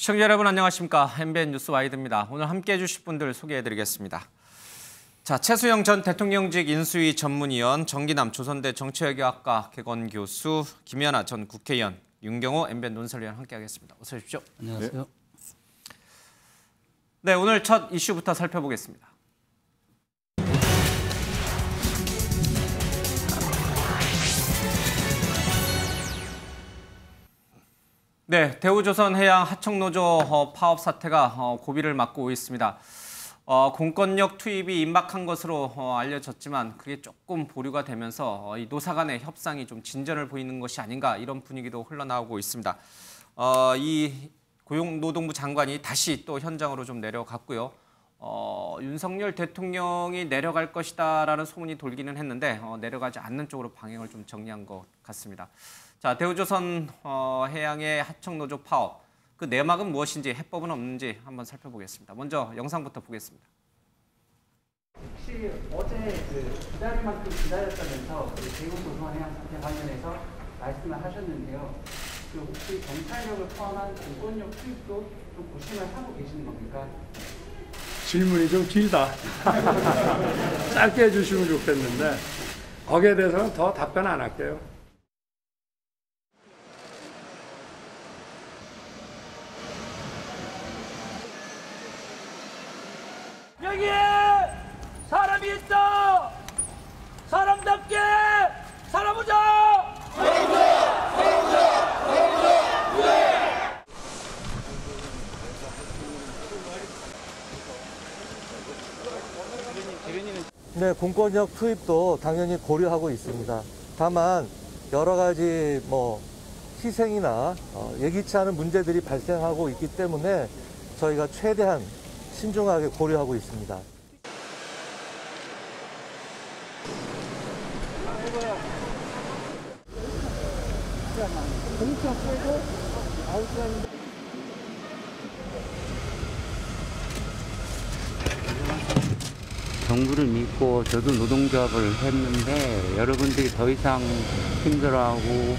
시청자 여러분 안녕하십니까. MBN 뉴스 와이드입니다. 오늘 함께해 주실 분들 소개해드리겠습니다. 자, 최수영 전 대통령직 인수위 전문위원, 정기남 조선대 정치외교학과 개건교수, 김연아 전 국회의원, 윤경호 MBN 논설위원 함께하겠습니다. 어서 오십시오. 안녕하세요. 네, 오늘 첫 이슈부터 살펴보겠습니다. 네, 대우조선해양 하청노조 파업 사태가 고비를 맞고 있습니다. 공권력 투입이 임박한 것으로 알려졌지만 그게 조금 보류가 되면서 이 노사 간의 협상이 좀 진전을 보이는 것이 아닌가 이런 분위기도 흘러나오고 있습니다. 이 고용노동부 장관이 다시 또 현장으로 좀 내려갔고요. 윤석열 대통령이 내려갈 것이다라는 소문이 돌기는 했는데 내려가지 않는 쪽으로 방향을 좀 정리한 것 같습니다. 자, 대우조선 해양의 하청노조 파업, 그 내막은 무엇인지 해법은 없는지 한번 살펴보겠습니다. 먼저 영상부터 보겠습니다. 혹시 어제 기다릴 만큼 기다렸다면서 대우조선 해양 사태 관련해서 말씀을 하셨는데요. 혹시 경찰력을 포함한 공권력 투입도 좀 고심을 하고 계시는 겁니까? 질문이 좀 길다. 짧게 해주시면 좋겠는데 거기에 대해서는 더 답변 안 할게요. 여기에 사람이 있다. 사람답게 살아보자. 네, 공권력 투입도 당연히 고려하고 있습니다. 다만 여러 가지 희생이나 예기치 않은 문제들이 발생하고 있기 때문에 저희가 최대한 신중하게 고려하고 있습니다. 정부를 믿고 저도 노동조합을 했는데 여러분들이 더 이상 힘들어하고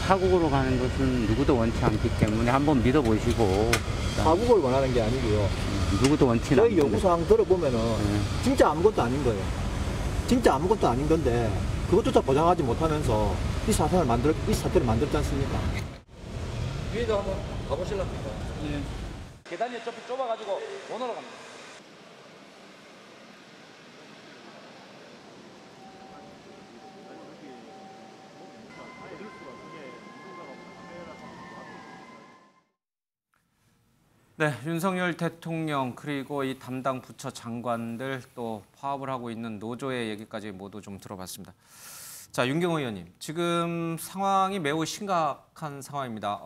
파국으로 가는 것은 누구도 원치 않기 때문에 한번 믿어보시고. 파국을 원하는 게 아니고요. 누구도 원치 않는데. 저희 연구사항 들어보면은 진짜 아무것도 아닌 거예요. 진짜 아무것도 아닌 건데 그것조차 보장하지 못하면서 이 사태를 만들었지 않습니까? 위에도 한번 가보실랍니까? 예. 계단이 어차피 좁아가지고 못 올라갑니다. 네, 윤석열 대통령 그리고 이 담당 부처 장관들 또 파업을 하고 있는 노조의 얘기까지 모두 좀 들어봤습니다. 자, 윤경호 의원님, 지금 상황이 매우 심각한 상황입니다.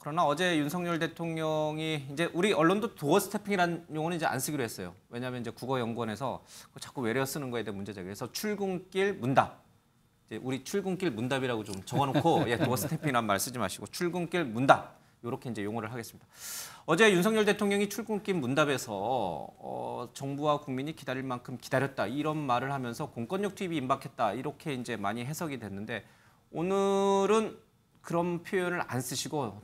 그러나 어제 윤석열 대통령이 이제 우리 언론도 도어 스태핑이라는 용어는 이제 안 쓰기로 했어요. 왜냐하면 이제 국어연구원에서 자꾸 외래어 쓰는 거에 대한 문제죠. 그래서 출근길 문답. 이제 우리 출근길 문답이라고 좀 적어놓고 도어 스태핑이라는 말 쓰지 마시고 출근길 문답. 이렇게 이제 용어를 하겠습니다. 어제 윤석열 대통령이 출근길 문답에서 정부와 국민이 기다릴 만큼 기다렸다 이런 말을 하면서 공권력 투입이 임박했다 이렇게 이제 많이 해석이 됐는데 오늘은 그런 표현을 안 쓰시고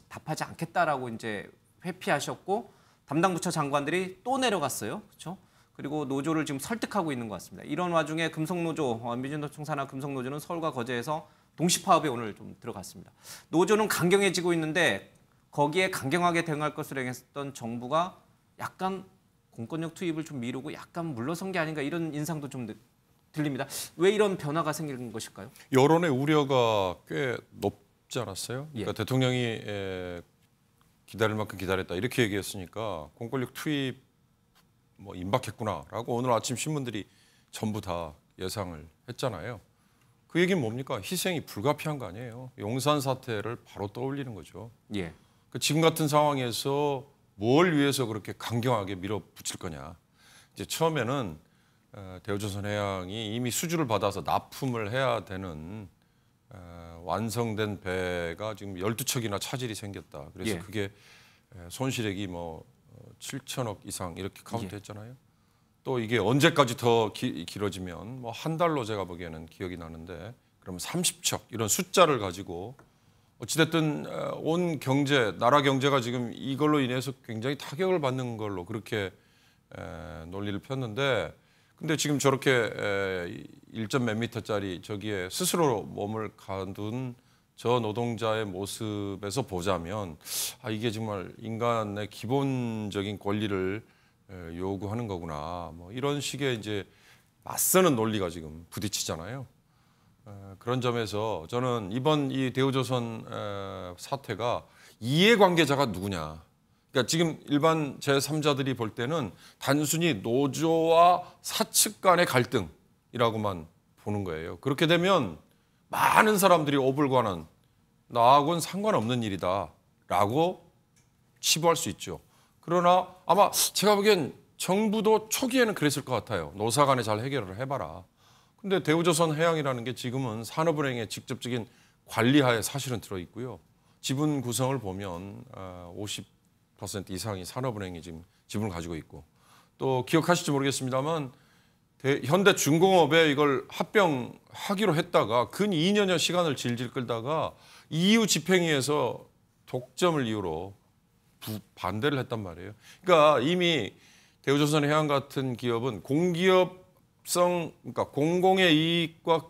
답하지 않겠다라고 이제 회피하셨고 담당 부처 장관들이 또 내려갔어요, 그렇죠? 그리고 노조를 지금 설득하고 있는 것 같습니다. 이런 와중에 금속노조, 민주노총산하 금속노조는 서울과 거제에서 동시 파업에 오늘 좀 들어갔습니다. 노조는 강경해지고 있는데 거기에 강경하게 대응할 것으로 했던 정부가 약간 공권력 투입을 좀 미루고 약간 물러선 게 아닌가 이런 인상도 좀 들립니다. 왜 이런 변화가 생기는 것일까요? 여론의 우려가 꽤 높지 않았어요? 예. 그러니까 대통령이 기다릴 만큼 기다렸다 이렇게 얘기했으니까 공권력 투입 임박했구나라고 오늘 아침 신문들이 전부 다 예상을 했잖아요. 그 얘기는 뭡니까? 희생이 불가피한 거 아니에요. 용산 사태를 바로 떠올리는 거죠. 예. 지금 같은 상황에서 뭘 위해서 그렇게 강경하게 밀어붙일 거냐. 이제 처음에는 대우조선해양이 이미 수주를 받아서 납품을 해야 되는 완성된 배가 지금 12척이나 차질이 생겼다. 그래서 예. 그게 손실액이 7천억 이상 이렇게 카운트했잖아요. 또 이게 언제까지 더 길어지면 한 달로 제가 보기에는 기억이 나는데 그러면 30척 이런 숫자를 가지고 어찌됐든 온 경제, 나라 경제가 지금 이걸로 인해서 굉장히 타격을 받는 걸로 그렇게 논리를 폈는데, 근데 지금 저렇게 1점 몇 미터짜리 저기에 스스로 몸을 가둔 저 노동자의 모습에서 보자면 이게 정말 인간의 기본적인 권리를 요구하는 거구나. 뭐 이런 식의 이제 맞서는 논리가 지금 부딪히잖아요. 그런 점에서 저는 이번 이 대우조선 사태가 이해관계자가 누구냐. 그러니까 지금 일반 제3자들이 볼 때는 단순히 노조와 사측 간의 갈등이라고만 보는 거예요. 그렇게 되면 많은 사람들이 오불관은 나하고는 상관없는 일이다라고 치부할 수 있죠. 그러나 아마 제가 보기엔 정부도 초기에는 그랬을 것 같아요. 노사 간에 잘 해결을 해봐라. 근데 대우조선 해양이라는 게 지금은 산업은행의 직접적인 관리하에 사실은 들어있고요. 지분 구성을 보면 50% 이상이 산업은행이 지금 지분을 가지고 있고, 또 기억하실지 모르겠습니다만 현대중공업에 이걸 합병하기로 했다가 근 2년여 시간을 질질 끌다가 EU 집행위에서 독점을 이유로 반대를 했단 말이에요. 그러니까 이미 대우조선 해양 같은 기업은 그러니까 공공의 이익과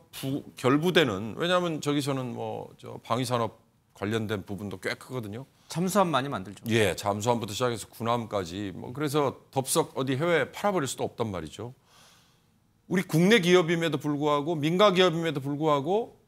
결부되는, 왜냐하면 저기서는 뭐 저 방위산업 관련된 부분도 꽤 크거든요. 잠수함 많이 만들죠. 예, 잠수함부터 시작해서 군함까지 뭐 그래서 덥석 어디 해외에 팔아버릴 수도 없단 말이죠. 우리 국내 기업임에도 불구하고 민간 기업임에도 불구하고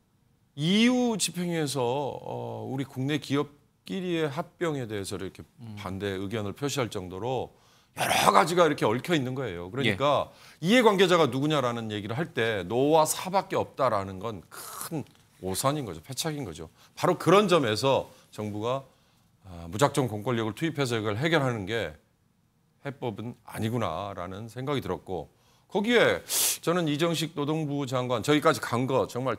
EU 집행위에서 우리 국내 기업끼리의 합병에 대해서 이렇게 반대 의견을 표시할 정도로 여러 가지가 이렇게 얽혀 있는 거예요. 그러니까 이해관계자가 누구냐라는 얘기를 할 때 노와 사밖에 없다라는 건 큰 오산인 거죠. 패착인 거죠. 바로 그런 점에서 정부가 무작정 공권력을 투입해서 이걸 해결하는 게 해법은 아니구나라는 생각이 들었고, 거기에 저는 이정식 노동부 장관 저기까지 간 거 정말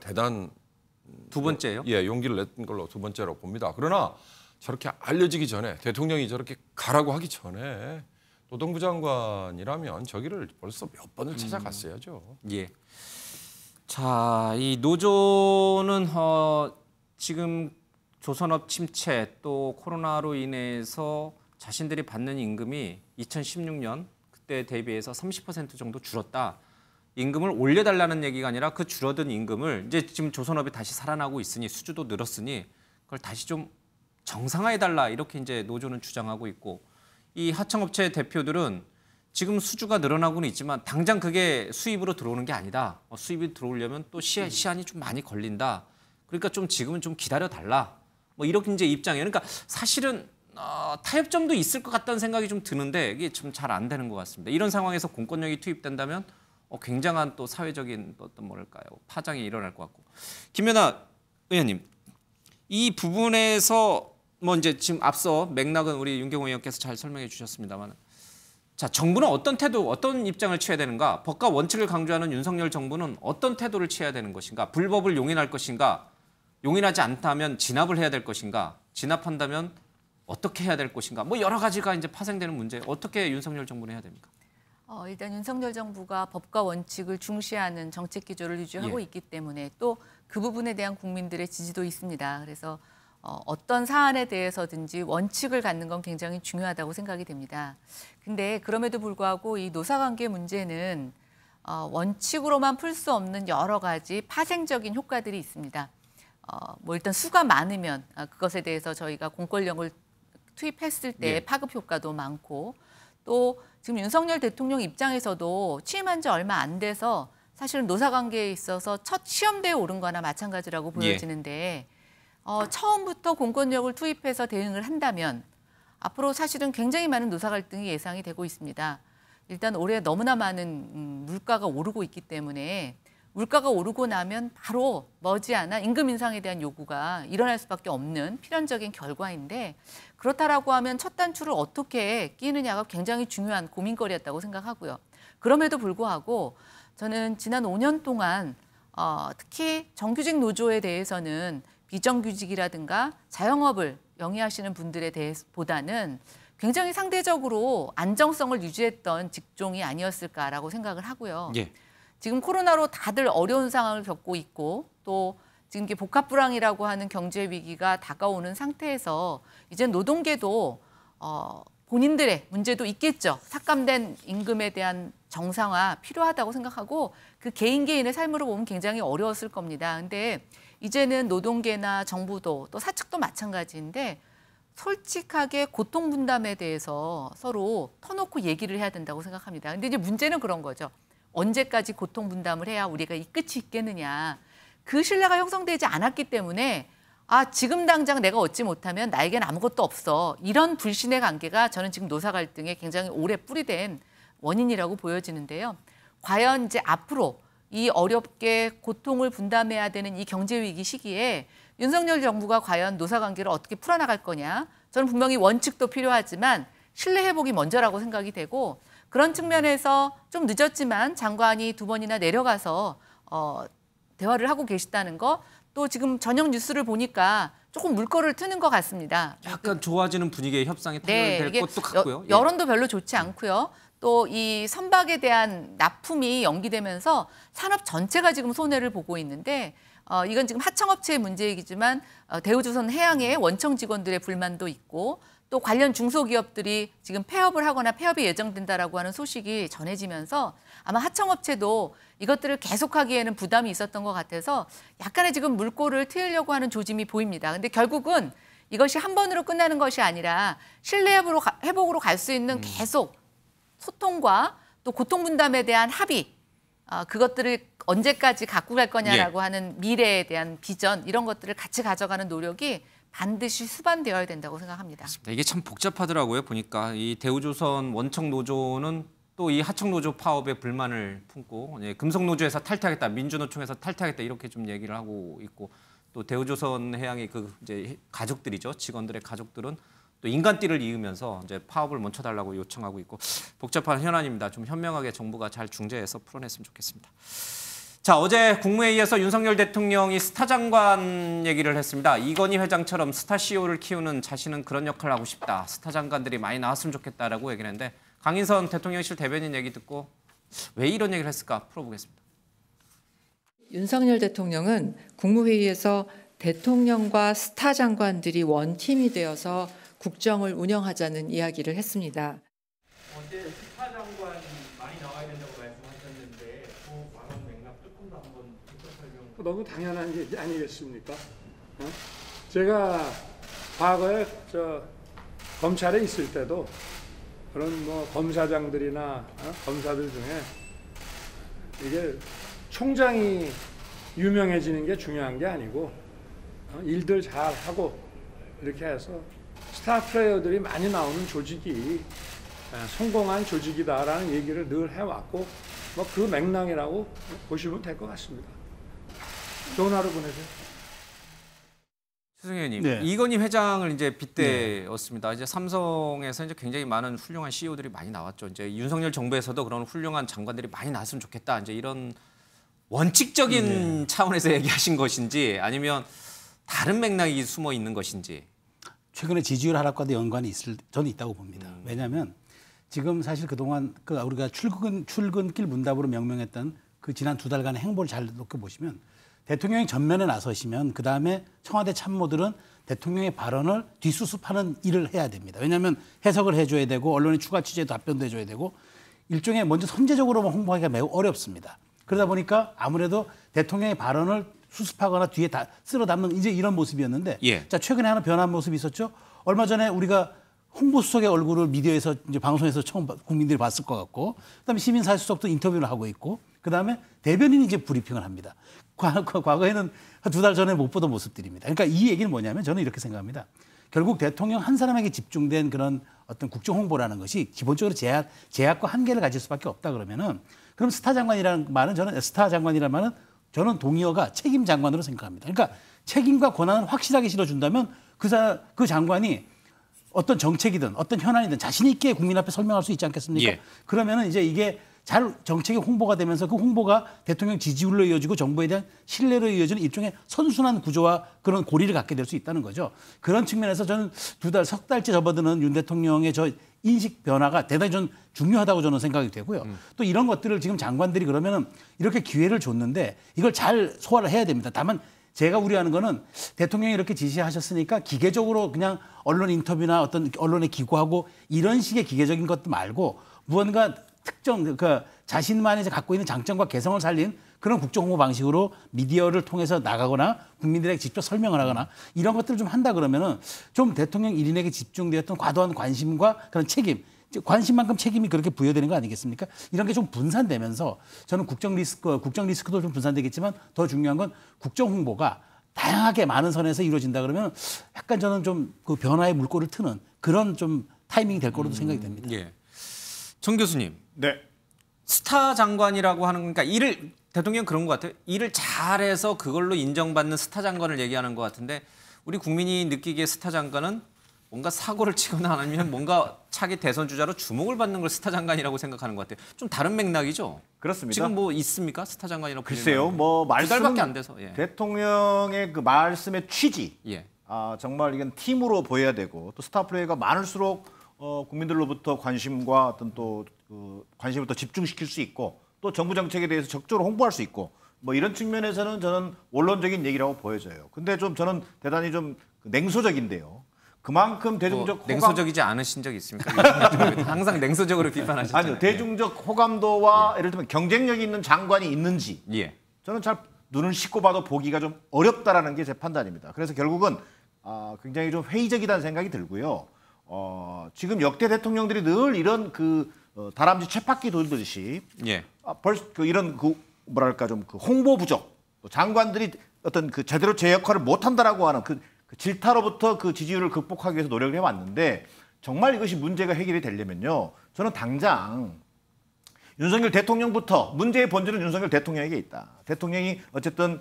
두 번째요? 예, 용기를 냈던 걸로 두 번째로 봅니다. 그러나 저렇게 알려지기 전에, 대통령이 저렇게 가라고 하기 전에 노동부 장관이라면 저기를 벌써 몇 번을 찾아갔어야죠. 예. 자, 이 노조는 지금 조선업 침체 또 코로나로 인해서 자신들이 받는 임금이 2016년 그때 대비해서 30% 정도 줄었다. 임금을 올려달라는 얘기가 아니라 그 줄어든 임금을 이제 지금 조선업이 다시 살아나고 있으니 수주도 늘었으니 그걸 다시 좀 정상화해달라, 이렇게 이제 노조는 주장하고 있고, 이 하청업체 대표들은 지금 수주가 늘어나고는 있지만 당장 그게 수입으로 들어오는 게 아니다. 수입이 들어오려면 또 시한이 좀 많이 걸린다. 그러니까 좀 지금은 좀 기다려달라. 뭐 이렇게 이제 입장이에요. 그러니까 사실은 타협점도 있을 것 같다는 생각이 좀 드는데 이게 좀 잘 안 되는 것 같습니다. 이런 상황에서 공권력이 투입된다면 굉장한 또 사회적인 어떤 뭐랄까요, 파장이 일어날 것 같고. 김연아 의원님, 이 부분에서 뭐 이제 지금 앞서 맥락은 우리 윤경호 의원께서 잘 설명해 주셨습니다만, 자, 정부는 어떤 태도, 어떤 입장을 취해야 되는가? 법과 원칙을 강조하는 윤석열 정부는 어떤 태도를 취해야 되는 것인가? 불법을 용인할 것인가? 용인하지 않다면 진압을 해야 될 것인가? 진압한다면 어떻게 해야 될 것인가? 뭐 여러 가지가 이제 파생되는 문제. 어떻게 윤석열 정부는 해야 됩니까? 일단 윤석열 정부가 법과 원칙을 중시하는 정책 기조를 유지하고 있기 때문에 또 그 부분에 대한 국민들의 지지도 있습니다. 그래서 어떤 사안에 대해서든지 원칙을 갖는 건 굉장히 중요하다고 생각이 됩니다. 근데 그럼에도 불구하고 이 노사관계 문제는 원칙으로만 풀 수 없는 여러 가지 파생적인 효과들이 있습니다. 뭐 일단 수가 많으면 그것에 대해서 저희가 공권력을 투입했을 때 파급 효과도 많고, 또 지금 윤석열 대통령 입장에서도 취임한 지 얼마 안 돼서 사실은 노사관계에 있어서 첫 시험대에 오른 거나 마찬가지라고 보여지는데 처음부터 공권력을 투입해서 대응을 한다면 앞으로 사실은 굉장히 많은 노사 갈등이 예상이 되고 있습니다. 일단 올해 너무나 많은 물가가 오르고 있기 때문에 물가가 오르고 나면 바로 머지않아 임금 인상에 대한 요구가 일어날 수밖에 없는 필연적인 결과인데, 그렇다라고 하면 첫 단추를 어떻게 끼느냐가 굉장히 중요한 고민거리였다고 생각하고요. 그럼에도 불구하고 저는 지난 5년 동안 특히 정규직 노조에 대해서는 비정규직이라든가 자영업을 영위하시는 분들에 대해보다는 굉장히 상대적으로 안정성을 유지했던 직종이 아니었을까라고 생각을 하고요. 지금 코로나로 다들 어려운 상황을 겪고 있고, 또 지금 이게 복합불황이라고 하는 경제 위기가 다가오는 상태에서 이제 노동계도 본인들의 문제도 있겠죠. 삭감된 임금에 대한 정상화 필요하다고 생각하고 그 개인의 삶으로 보면 굉장히 어려웠을 겁니다. 근데 이제는 노동계나 정부도 또 사측도 마찬가지인데 솔직하게 고통 분담에 대해서 서로 터놓고 얘기를 해야 된다고 생각합니다. 근데 이제 문제는 그런 거죠. 언제까지 고통 분담을 해야 우리가 이 끝이 있겠느냐. 그 신뢰가 형성되지 않았기 때문에 지금 당장 내가 얻지 못하면 나에겐 아무것도 없어. 이런 불신의 관계가 저는 지금 노사 갈등에 굉장히 오래 뿌리된 원인이라고 보여지는데요. 과연 이제 앞으로 이 어렵게 고통을 분담해야 되는 이 경제 위기 시기에 윤석열 정부가 과연 노사 관계를 어떻게 풀어나갈 거냐. 저는 분명히 원칙도 필요하지만 신뢰 회복이 먼저라고 생각이 되고 그런 측면에서 좀 늦었지만 장관이 2번이나 내려가서 대화를 하고 계시다는 거 또 지금 저녁 뉴스를 보니까 조금 물꼬를 트는 것 같습니다. 약간 좋아지는 분위기의 협상이 탄생될 것도 같고요. 여론도 별로 좋지 않고요. 또 이 선박에 대한 납품이 연기되면서 산업 전체가 지금 손해를 보고 있는데 이건 지금 하청업체의 문제이지만 대우조선해양의 원청 직원들의 불만도 있고 또 관련 중소기업들이 지금 폐업을 하거나 폐업이 예정된다라고 하는 소식이 전해지면서 아마 하청업체도 이것들을 계속하기에는 부담이 있었던 것 같아서 약간의 지금 물꼬를 트이려고 하는 조짐이 보입니다. 근데 결국은 이것이 한 번으로 끝나는 것이 아니라 신뢰 회복으로 갈 수 있는 계속 소통과 또 고통 분담에 대한 합의 그것들을 언제까지 갖고 갈 거냐라고 하는 미래에 대한 비전 이런 것들을 같이 가져가는 노력이 반드시 수반되어야 된다고 생각합니다. 이게 참 복잡하더라고요. 보니까 이 대우조선 원청 노조는 또 이 하청 노조 파업에 불만을 품고 금속 노조에서 탈퇴하겠다, 민주노총에서 탈퇴하겠다 이렇게 좀 얘기를 하고 있고 또 대우조선 해양의 그 이제 가족들이죠. 직원들의 가족들은 또 인간띠를 이으면서 이제 파업을 멈춰달라고 요청하고 있고 복잡한 현안입니다. 좀 현명하게 정부가 잘 중재해서 풀어냈으면 좋겠습니다. 자, 어제 국무회의에서 윤석열 대통령이 스타 장관 얘기를 했습니다. 이건희 회장처럼 스타 CEO를 키우는 자신은 그런 역할을 하고 싶다. 스타 장관들이 많이 나왔으면 좋겠다라고 얘기를 했는데 강인선 대통령실 대변인 얘기 듣고 왜 이런 얘기를 했을까 풀어보겠습니다. 윤석열 대통령은 국무회의에서 대통령과 스타 장관들이 원팀이 되어서 국정을 운영하자는 이야기를 했습니다. 어제 스타 장관 많이 나와야 된다고 말씀하셨는데 그 발언 맥락 조금 더 한번 설명. 너무 당연한 얘기 아니겠습니까? 제가 과거에 검찰에 있을 때도 그런 뭐 검사장들이나 검사들 중에 이게 총장이 유명해지는 게 중요한 게 아니고 일들 잘 하고 이렇게 해서 스타 플레이어들이 많이 나오는 조직이 성공한 조직이다라는 얘기를 늘 해왔고 뭐 그 맥락이라고 보시면 될 것 같습니다. 좋은 하루 보내세요. 최승희 의원님, 네. 이건희 회장을 이제 빗대었습니다. 이제 삼성에서 이제 굉장히 많은 훌륭한 CEO들이 많이 나왔죠. 이제 윤석열 정부에서도 그런 훌륭한 장관들이 많이 나왔으면 좋겠다. 이제 이런 원칙적인 차원에서 얘기하신 것인지 아니면 다른 맥락이 숨어 있는 것인지. 최근에 지지율 하락과도 연관이 저는 있다고 봅니다. 왜냐하면 지금 사실 그동안 우리가 출근길 문답으로 명명했던 그 지난 2달간의 행보를 잘 놓고 보시면 대통령이 전면에 나서시면 그다음에 청와대 참모들은 대통령의 발언을 뒷수습하는 일을 해야 됩니다. 왜냐하면 해석을 해줘야 되고 언론의 추가 취재 답변도 해줘야 되고 일종의 먼저 선제적으로만 홍보하기가 매우 어렵습니다. 그러다 보니까 아무래도 대통령의 발언을 수습하거나 뒤에 다 쓸어 담는 이제 이런 모습이었는데 자, 최근에 하나 변한 모습이 있었죠. 얼마 전에 우리가 홍보수석의 얼굴을 미디어에서 이제 방송에서 처음 국민들이 봤을 것 같고 그다음에 시민사회수석도 인터뷰를 하고 있고 그다음에 대변인이 이제 브리핑을 합니다. 과거에는 2달 전에 못 보던 모습들입니다. 그러니까 이 얘기는 뭐냐면 저는 이렇게 생각합니다. 결국 대통령 한 사람에게 집중된 그런 어떤 국정 홍보라는 것이 기본적으로 제약과 한계를 가질 수밖에 없다 그러면은 그럼 스타 장관이라는 말은 저는 동의어가 책임 장관으로 생각합니다. 그러니까 책임과 권한을 확실하게 실어준다면 그 장관이 어떤 정책이든 어떤 현안이든 자신 있게 국민 앞에 설명할 수 있지 않겠습니까? 그러면은 이제 이게 잘 정책이 홍보가 되면서 그 홍보가 대통령 지지율로 이어지고 정부에 대한 신뢰로 이어지는 일종의 선순환 구조와 그런 고리를 갖게 될 수 있다는 거죠. 그런 측면에서 저는 석 달째 접어드는 윤 대통령의 저 인식 변화가 대단히 좀 중요하다고 저는 생각이 되고요. 또 이런 것들을 지금 장관들이 그러면은 이렇게 기회를 줬는데 이걸 잘 소화를 해야 됩니다. 다만 제가 우려하는 거는 대통령이 이렇게 지시하셨으니까 기계적으로 그냥 언론 인터뷰나 어떤 언론에 기고하고 이런 식의 기계적인 것도 말고 무언가 특정 자신만이 갖고 있는 장점과 개성을 살린 그런 국정홍보 방식으로 미디어를 통해서 나가거나 국민들에게 직접 설명을 하거나 이런 것들을 좀 한다 그러면은 좀 대통령 일인에게 집중되었던 과도한 관심과 그런 책임, 관심만큼 책임이 그렇게 부여되는 거 아니겠습니까? 이런 게 좀 분산되면서 저는 국정 리스크도 좀 분산되겠지만 더 중요한 건 국정 홍보가 다양하게 많은 선에서 이루어진다 그러면 약간 저는 좀 그 변화의 물꼬를 트는 그런 좀 타이밍이 될 거로도 생각이 됩니다. 예. 정 교수님. 네. 스타 장관이라고 하는 그러니까 일을 대통령 그런 것 같아요. 일을 잘해서 그걸로 인정받는 스타 장관을 얘기하는 것 같은데 우리 국민이 느끼기에 스타 장관은 뭔가 사고를 치거나 아니면 뭔가 차기 대선 주자로 주목을 받는 걸 스타 장관이라고 생각하는 것 같아요. 좀 다른 맥락이죠. 그렇습니다. 지금 뭐 있습니까? 스타 장관이라고. 글쎄요. 뭐 두 달밖에 말씀은 안 돼서. 예. 대통령의 그 말씀의 취지. 예. 정말 이건 팀으로 보여야 되고 또 스타 플레이가 많을수록 국민들로부터 관심과 어떤 또 관심을 더 집중시킬 수 있고 또 정부 정책에 대해서 적극적으로 홍보할 수 있고 뭐 이런 측면에서는 저는 원론적인 얘기라고 보여져요. 근데 좀 저는 대단히 좀 냉소적인데요. 그만큼 대중적 호감... 냉소적이지 않으신 적 있습니까? 항상 냉소적으로 비판하시잖아요. 아니요. 대중적 호감도와 예를 들면 경쟁력이 있는 장관이 있는지 저는 잘 눈을 씻고 봐도 보기가 좀 어렵다라는 게 제 판단입니다. 그래서 결국은 굉장히 좀 회의적이라는 생각이 들고요. 지금 역대 대통령들이 늘 이런 다람쥐 쳇바퀴 돌듯이 이런 뭐랄까 좀 홍보 부족, 장관들이 어떤 제대로 제 역할을 못한다라고 하는 그 질타로부터 그 지지율을 극복하기 위해서 노력을 해왔는데 정말 이것이 문제가 해결이 되려면요. 저는 당장 윤석열 대통령부터 문제의 본질은 윤석열 대통령에게 있다. 대통령이 어쨌든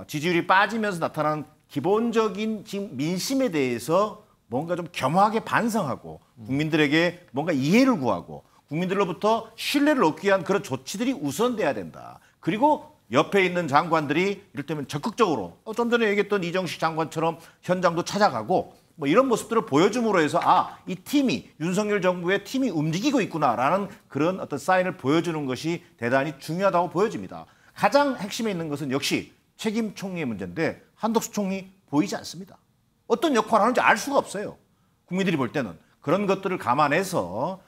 지지율이 빠지면서 나타나는 기본적인 지금 민심에 대해서 뭔가 좀 겸허하게 반성하고 국민들에게 뭔가 이해를 구하고 국민들로부터 신뢰를 얻기 위한 그런 조치들이 우선돼야 된다. 그리고 옆에 있는 장관들이 이를테면 적극적으로 좀 전에 얘기했던 이정식 장관처럼 현장도 찾아가고 뭐 이런 모습들을 보여줌으로 해서 이 팀이 윤석열 정부의 팀이 움직이고 있구나라는 그런 어떤 사인을 보여주는 것이 대단히 중요하다고 보여집니다. 가장 핵심에 있는 것은 역시 책임 총리의 문제인데 한덕수 총리 보이지 않습니다. 어떤 역할을 하는지 알 수가 없어요. 국민들이 볼 때는. 그런 것들을 감안해서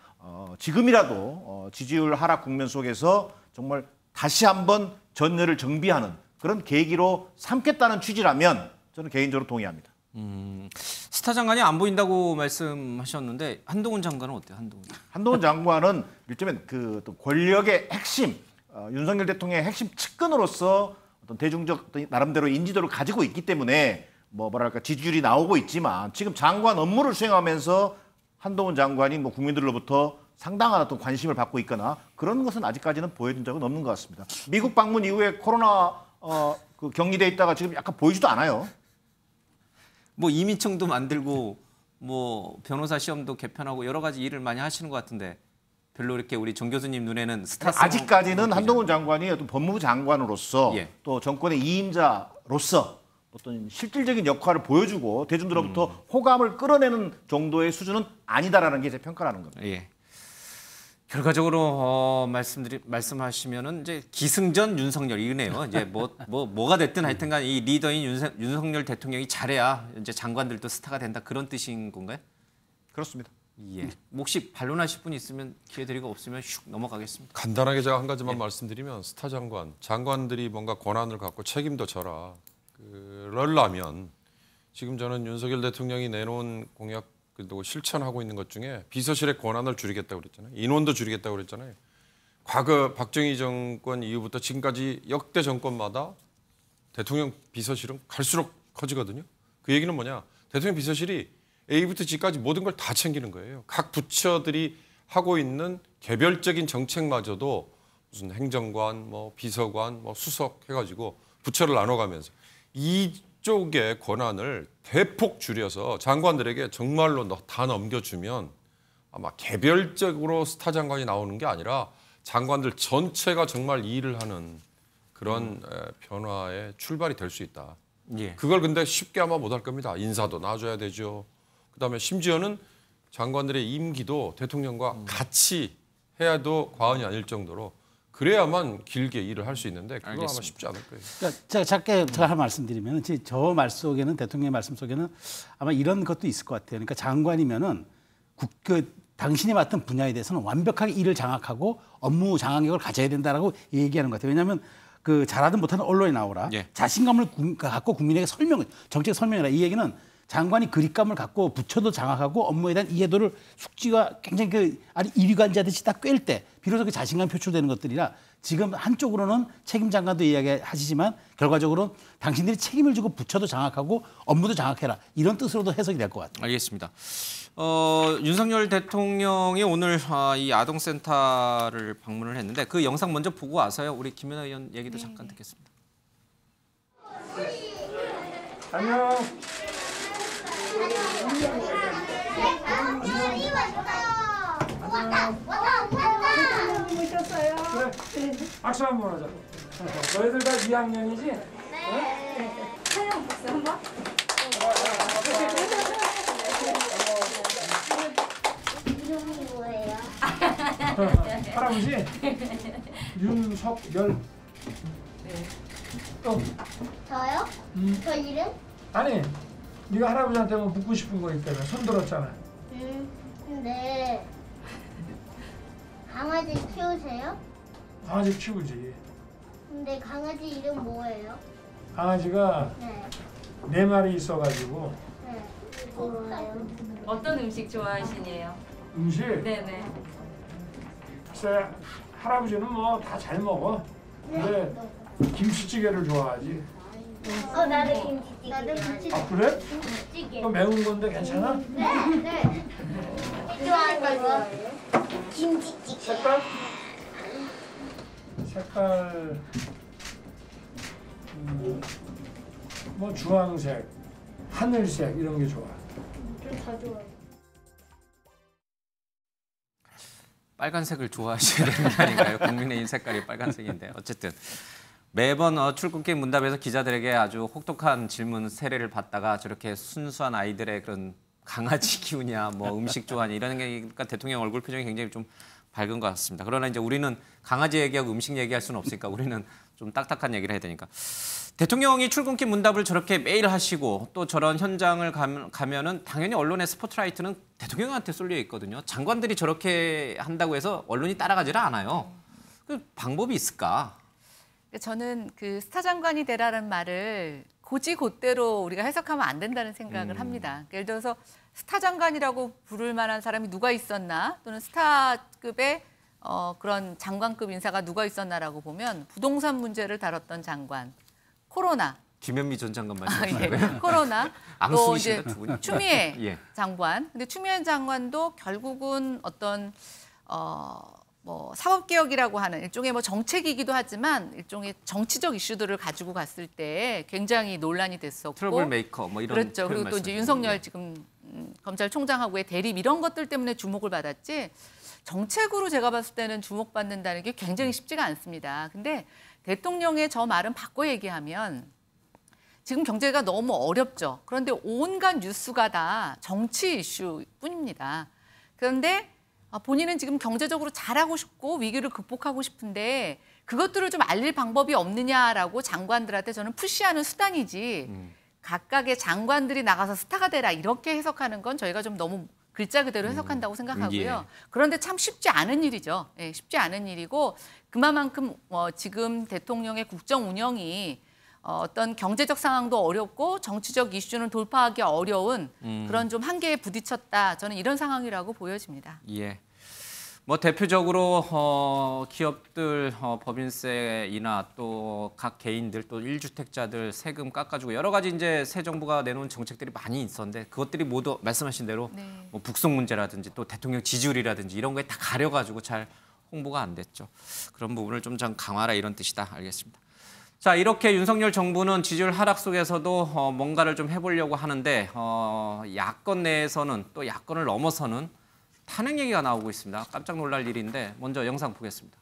지금이라도 지지율 하락 국면 속에서 정말 다시 한번 전열을 정비하는 그런 계기로 삼겠다는 취지라면 저는 개인적으로 동의합니다. 스타 장관이 안 보인다고 말씀하셨는데 한동훈 장관은 어때요? 한동훈 장관은 일종의 또 권력의 핵심, 윤석열 대통령의 핵심 측근으로서 어떤 대중적 나름대로 인지도를 가지고 있기 때문에 뭐랄까 지지율이 나오고 있지만 지금 장관 업무를 수행하면서 한동훈 장관이 뭐 국민들로부터 상당한 어떤 관심을 받고 있거나 그런 것은 아직까지는 보여준 적은 없는 것 같습니다. 미국 방문 이후에 코로나 격리돼 있다가 지금 약간 보이지도 않아요. 뭐 이민청도 만들고 뭐 변호사 시험도 개편하고 여러 가지 일을 많이 하시는 것 같은데 별로 이렇게 우리 정 교수님 눈에는 스타성 아직까지는 한동훈 장관이 어떤 법무부 장관으로서 또 정권의 2인자로서 어떤 실질적인 역할을 보여주고 대중들로부터 호감을 끌어내는 정도의 수준은 아니다라는 게 제 평가라는 겁니다. 예. 결과적으로 말씀하시면은 이제 기승전 윤석열 이네요. 이제 뭐가 됐든 하여튼간 이 리더인 윤석열 대통령이 잘해야 이제 장관들도 스타가 된다 그런 뜻인 건가요? 그렇습니다. 예. 혹시 반론하실 분이 있으면 기회 드리고 없으면 슉 넘어가겠습니다. 간단하게 제가 한 가지만 말씀드리면 스타 장관들이 뭔가 권한을 갖고 책임도 져라. 그러려면 지금 저는 윤석열 대통령이 내놓은 공약 그리고 실천하고 있는 것 중에 비서실의 권한을 줄이겠다고 그랬잖아요. 인원도 줄이겠다고 그랬잖아요. 과거 박정희 정권 이후부터 지금까지 역대 정권마다 대통령 비서실은 갈수록 커지거든요. 그 얘기는 뭐냐? 대통령 비서실이 A부터 G까지 모든 걸 다 챙기는 거예요. 각 부처들이 하고 있는 개별적인 정책마저도 무슨 행정관, 뭐 비서관, 뭐 수석 해가지고 부처를 나눠가면서 이쪽의 권한을 대폭 줄여서 장관들에게 정말로 다 넘겨주면 아마 개별적으로 스타 장관이 나오는 게 아니라 장관들 전체가 정말 일을 하는 그런 변화의 출발이 될 수 있다. 예. 그걸 근데 쉽게 아마 못할 겁니다. 인사도 놔줘야 되죠. 그다음에 심지어는 장관들의 임기도 대통령과 같이 해야도 과언이 아닐 정도로 그래야만 길게 일을 할 수 있는데 그거 아마 알겠습니다. 쉽지 않을 거예요. 그러니까 작게 제가 한 말씀드리면 저 말 속에는 대통령의 말씀 속에는 아마 이런 것도 있을 것 같아요. 그러니까 장관이면은 당신이 맡은 분야에 대해서는 완벽하게 일을 장악하고 업무 장악력을 가져야 된다라고 얘기하는 것 같아요. 왜냐하면 잘하든 못하든 언론에 나오라. 예. 자신감을 갖고 국민에게 정책 설명해라. 이 얘기는 장관이 그립감을 갖고 부처도 장악하고 업무에 대한 이해도를 숙지가 굉장히 아니 이휘관자듯이 딱 꿰일 때 비로소 그 자신감이 표출되는 것들이라 지금 한쪽으로는 책임 장관도 이야기하시지만 결과적으로 당신들이 책임을 지고 부처도 장악하고 업무도 장악해라. 이런 뜻으로도 해석이 될 것 같아요. 알겠습니다. 윤석열 대통령이 오늘 이 아동센터를 방문을 했는데 그 영상 먼저 보고 와서요. 우리 김연아 의원 얘기도 잠깐 듣겠습니다. 안녕. 그래, 악수 한번 하자. 너희들 다 2학년이지? 네. 촬영 봤어 한번? 이름이 뭐예요? 할아버지 윤석열. 또 저요? 저 이름? 아니, 네가 할아버지한테 뭐 묻고 싶은 거 있다며 손 들었잖아. 근데 강아지 키우세요? 강아지 키우지. 근데 강아지 이름 뭐예요? 강아지가 네. 4마리 있어가지고. 네. 뭐예요? 어떤 음식 좋아하시냐요? 음식? 네네. 글쎄, 할아버지는 뭐 다 잘 먹어. 근데 김치찌개를 좋아하지. 나도 김치찌개. 나도 김치찌개. 아, 그래? 김치찌개. 또 매운 건데 괜찮아? 네. 네. 좋아하는 거. 김치찌개. 색깔? 색깔 뭐 주황색, 하늘색 이런 게 좋아. 다 좋아해. 빨간색을 좋아하셔야 되는 게 아닌가요? 국민의힘 색깔이 빨간색인데 어쨌든 매번 출근길 문답에서 기자들에게 아주 혹독한 질문 세례를 받다가 저렇게 순수한 아이들의 그런 강아지 키우냐, 뭐 음식 좋아하냐 이런 게 그러니까 대통령 얼굴 표정이 굉장히 좀 밝은 것 같습니다. 그러나 이제 우리는 강아지 얘기하고 음식 얘기할 수는 없으니까 우리는 좀 딱딱한 얘기를 해야 되니까. 대통령이 출근길 문답을 저렇게 매일 하시고 또 저런 현장을 가면은 당연히 언론의 스포트라이트는 대통령한테 쏠려 있거든요. 장관들이 저렇게 한다고 해서 언론이 따라가지를 않아요. 그 방법이 있을까? 저는 그 스타 장관이 되라는 말을 고지곧대로 우리가 해석하면 안 된다는 생각을 합니다. 예를 들어서 스타 장관이라고 부를 만한 사람이 누가 있었나 또는 스타급의 그런 장관급 인사가 누가 있었나라고 보면 부동산 문제를 다뤘던 장관, 코로나, 김현미 전 장관 말씀하시는 거예요? 코로나, 또 이제 앙숙이신가 추미애 예. 장관. 근데 추미애 장관도 결국은 어떤 뭐 사법개혁이라고 하는 일종의 뭐 정책이기도 하지만 일종의 정치적 이슈들을 가지고 갔을 때 굉장히 논란이 됐었고 트러블 메이커 뭐 이런 그렇죠. 그리고 또 이제 윤석열 지금 검찰총장하고의 대립 이런 것들 때문에 주목을 받았지 정책으로 제가 봤을 때는 주목받는다는 게 굉장히 쉽지가 않습니다. 근데 대통령의 저 말은 바꿔 얘기하면 지금 경제가 너무 어렵죠. 그런데 온갖 뉴스가 다 정치 이슈뿐입니다. 그런데 본인은 지금 경제적으로 잘하고 싶고 위기를 극복하고 싶은데 그것들을 좀 알릴 방법이 없느냐라고 장관들한테 저는 푸시하는 수단이지 각각의 장관들이 나가서 스타가 되라 이렇게 해석하는 건 저희가 좀 너무 글자 그대로 해석한다고 생각하고요. 예. 그런데 참 쉽지 않은 일이죠. 예, 쉽지 않은 일이고 그만큼 지금 대통령의 국정 운영이 어떤 경제적 상황도 어렵고 정치적 이슈는 돌파하기 어려운 그런 좀 한계에 부딪혔다. 저는 이런 상황이라고 보여집니다. 예. 뭐 대표적으로 기업들 법인세이나 또 각 개인들 또 1주택자들 세금 깎아주고 여러 가지 이제 새 정부가 내놓은 정책들이 많이 있었는데 그것들이 모두 말씀하신 대로 뭐 북송 문제라든지 또 대통령 지지율이라든지 이런 거에 다 가려가지고 잘 홍보가 안 됐죠. 그런 부분을 좀 강화하라 이런 뜻이다. 알겠습니다. 자, 이렇게 윤석열 정부는 지지율 하락 속에서도 뭔가를 좀 해보려고 하는데 야권 내에서는 또 야권을 넘어서는 탄핵 얘기가 나오고 있습니다. 깜짝 놀랄 일인데 먼저 영상 보겠습니다.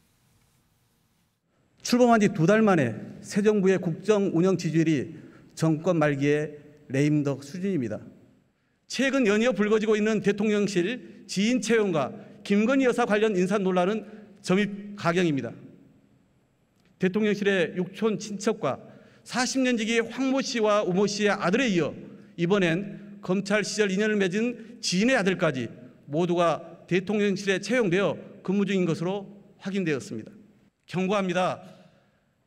출범한 지 2달 만에 새 정부의 국정 운영 지지율이 정권 말기의 레임덕 수준입니다. 최근 연이어 불거지고 있는 대통령실 지인 채용과 김건희 여사 관련 인사 논란은 점입 가경입니다. 대통령실의 육촌 친척과 40년 지기 황모 씨와 우모 씨의 아들에 이어 이번엔 검찰 시절 인연을 맺은 지인의 아들까지 모두가 대통령실에 채용되어 근무 중인 것으로 확인되었습니다. 경고합니다.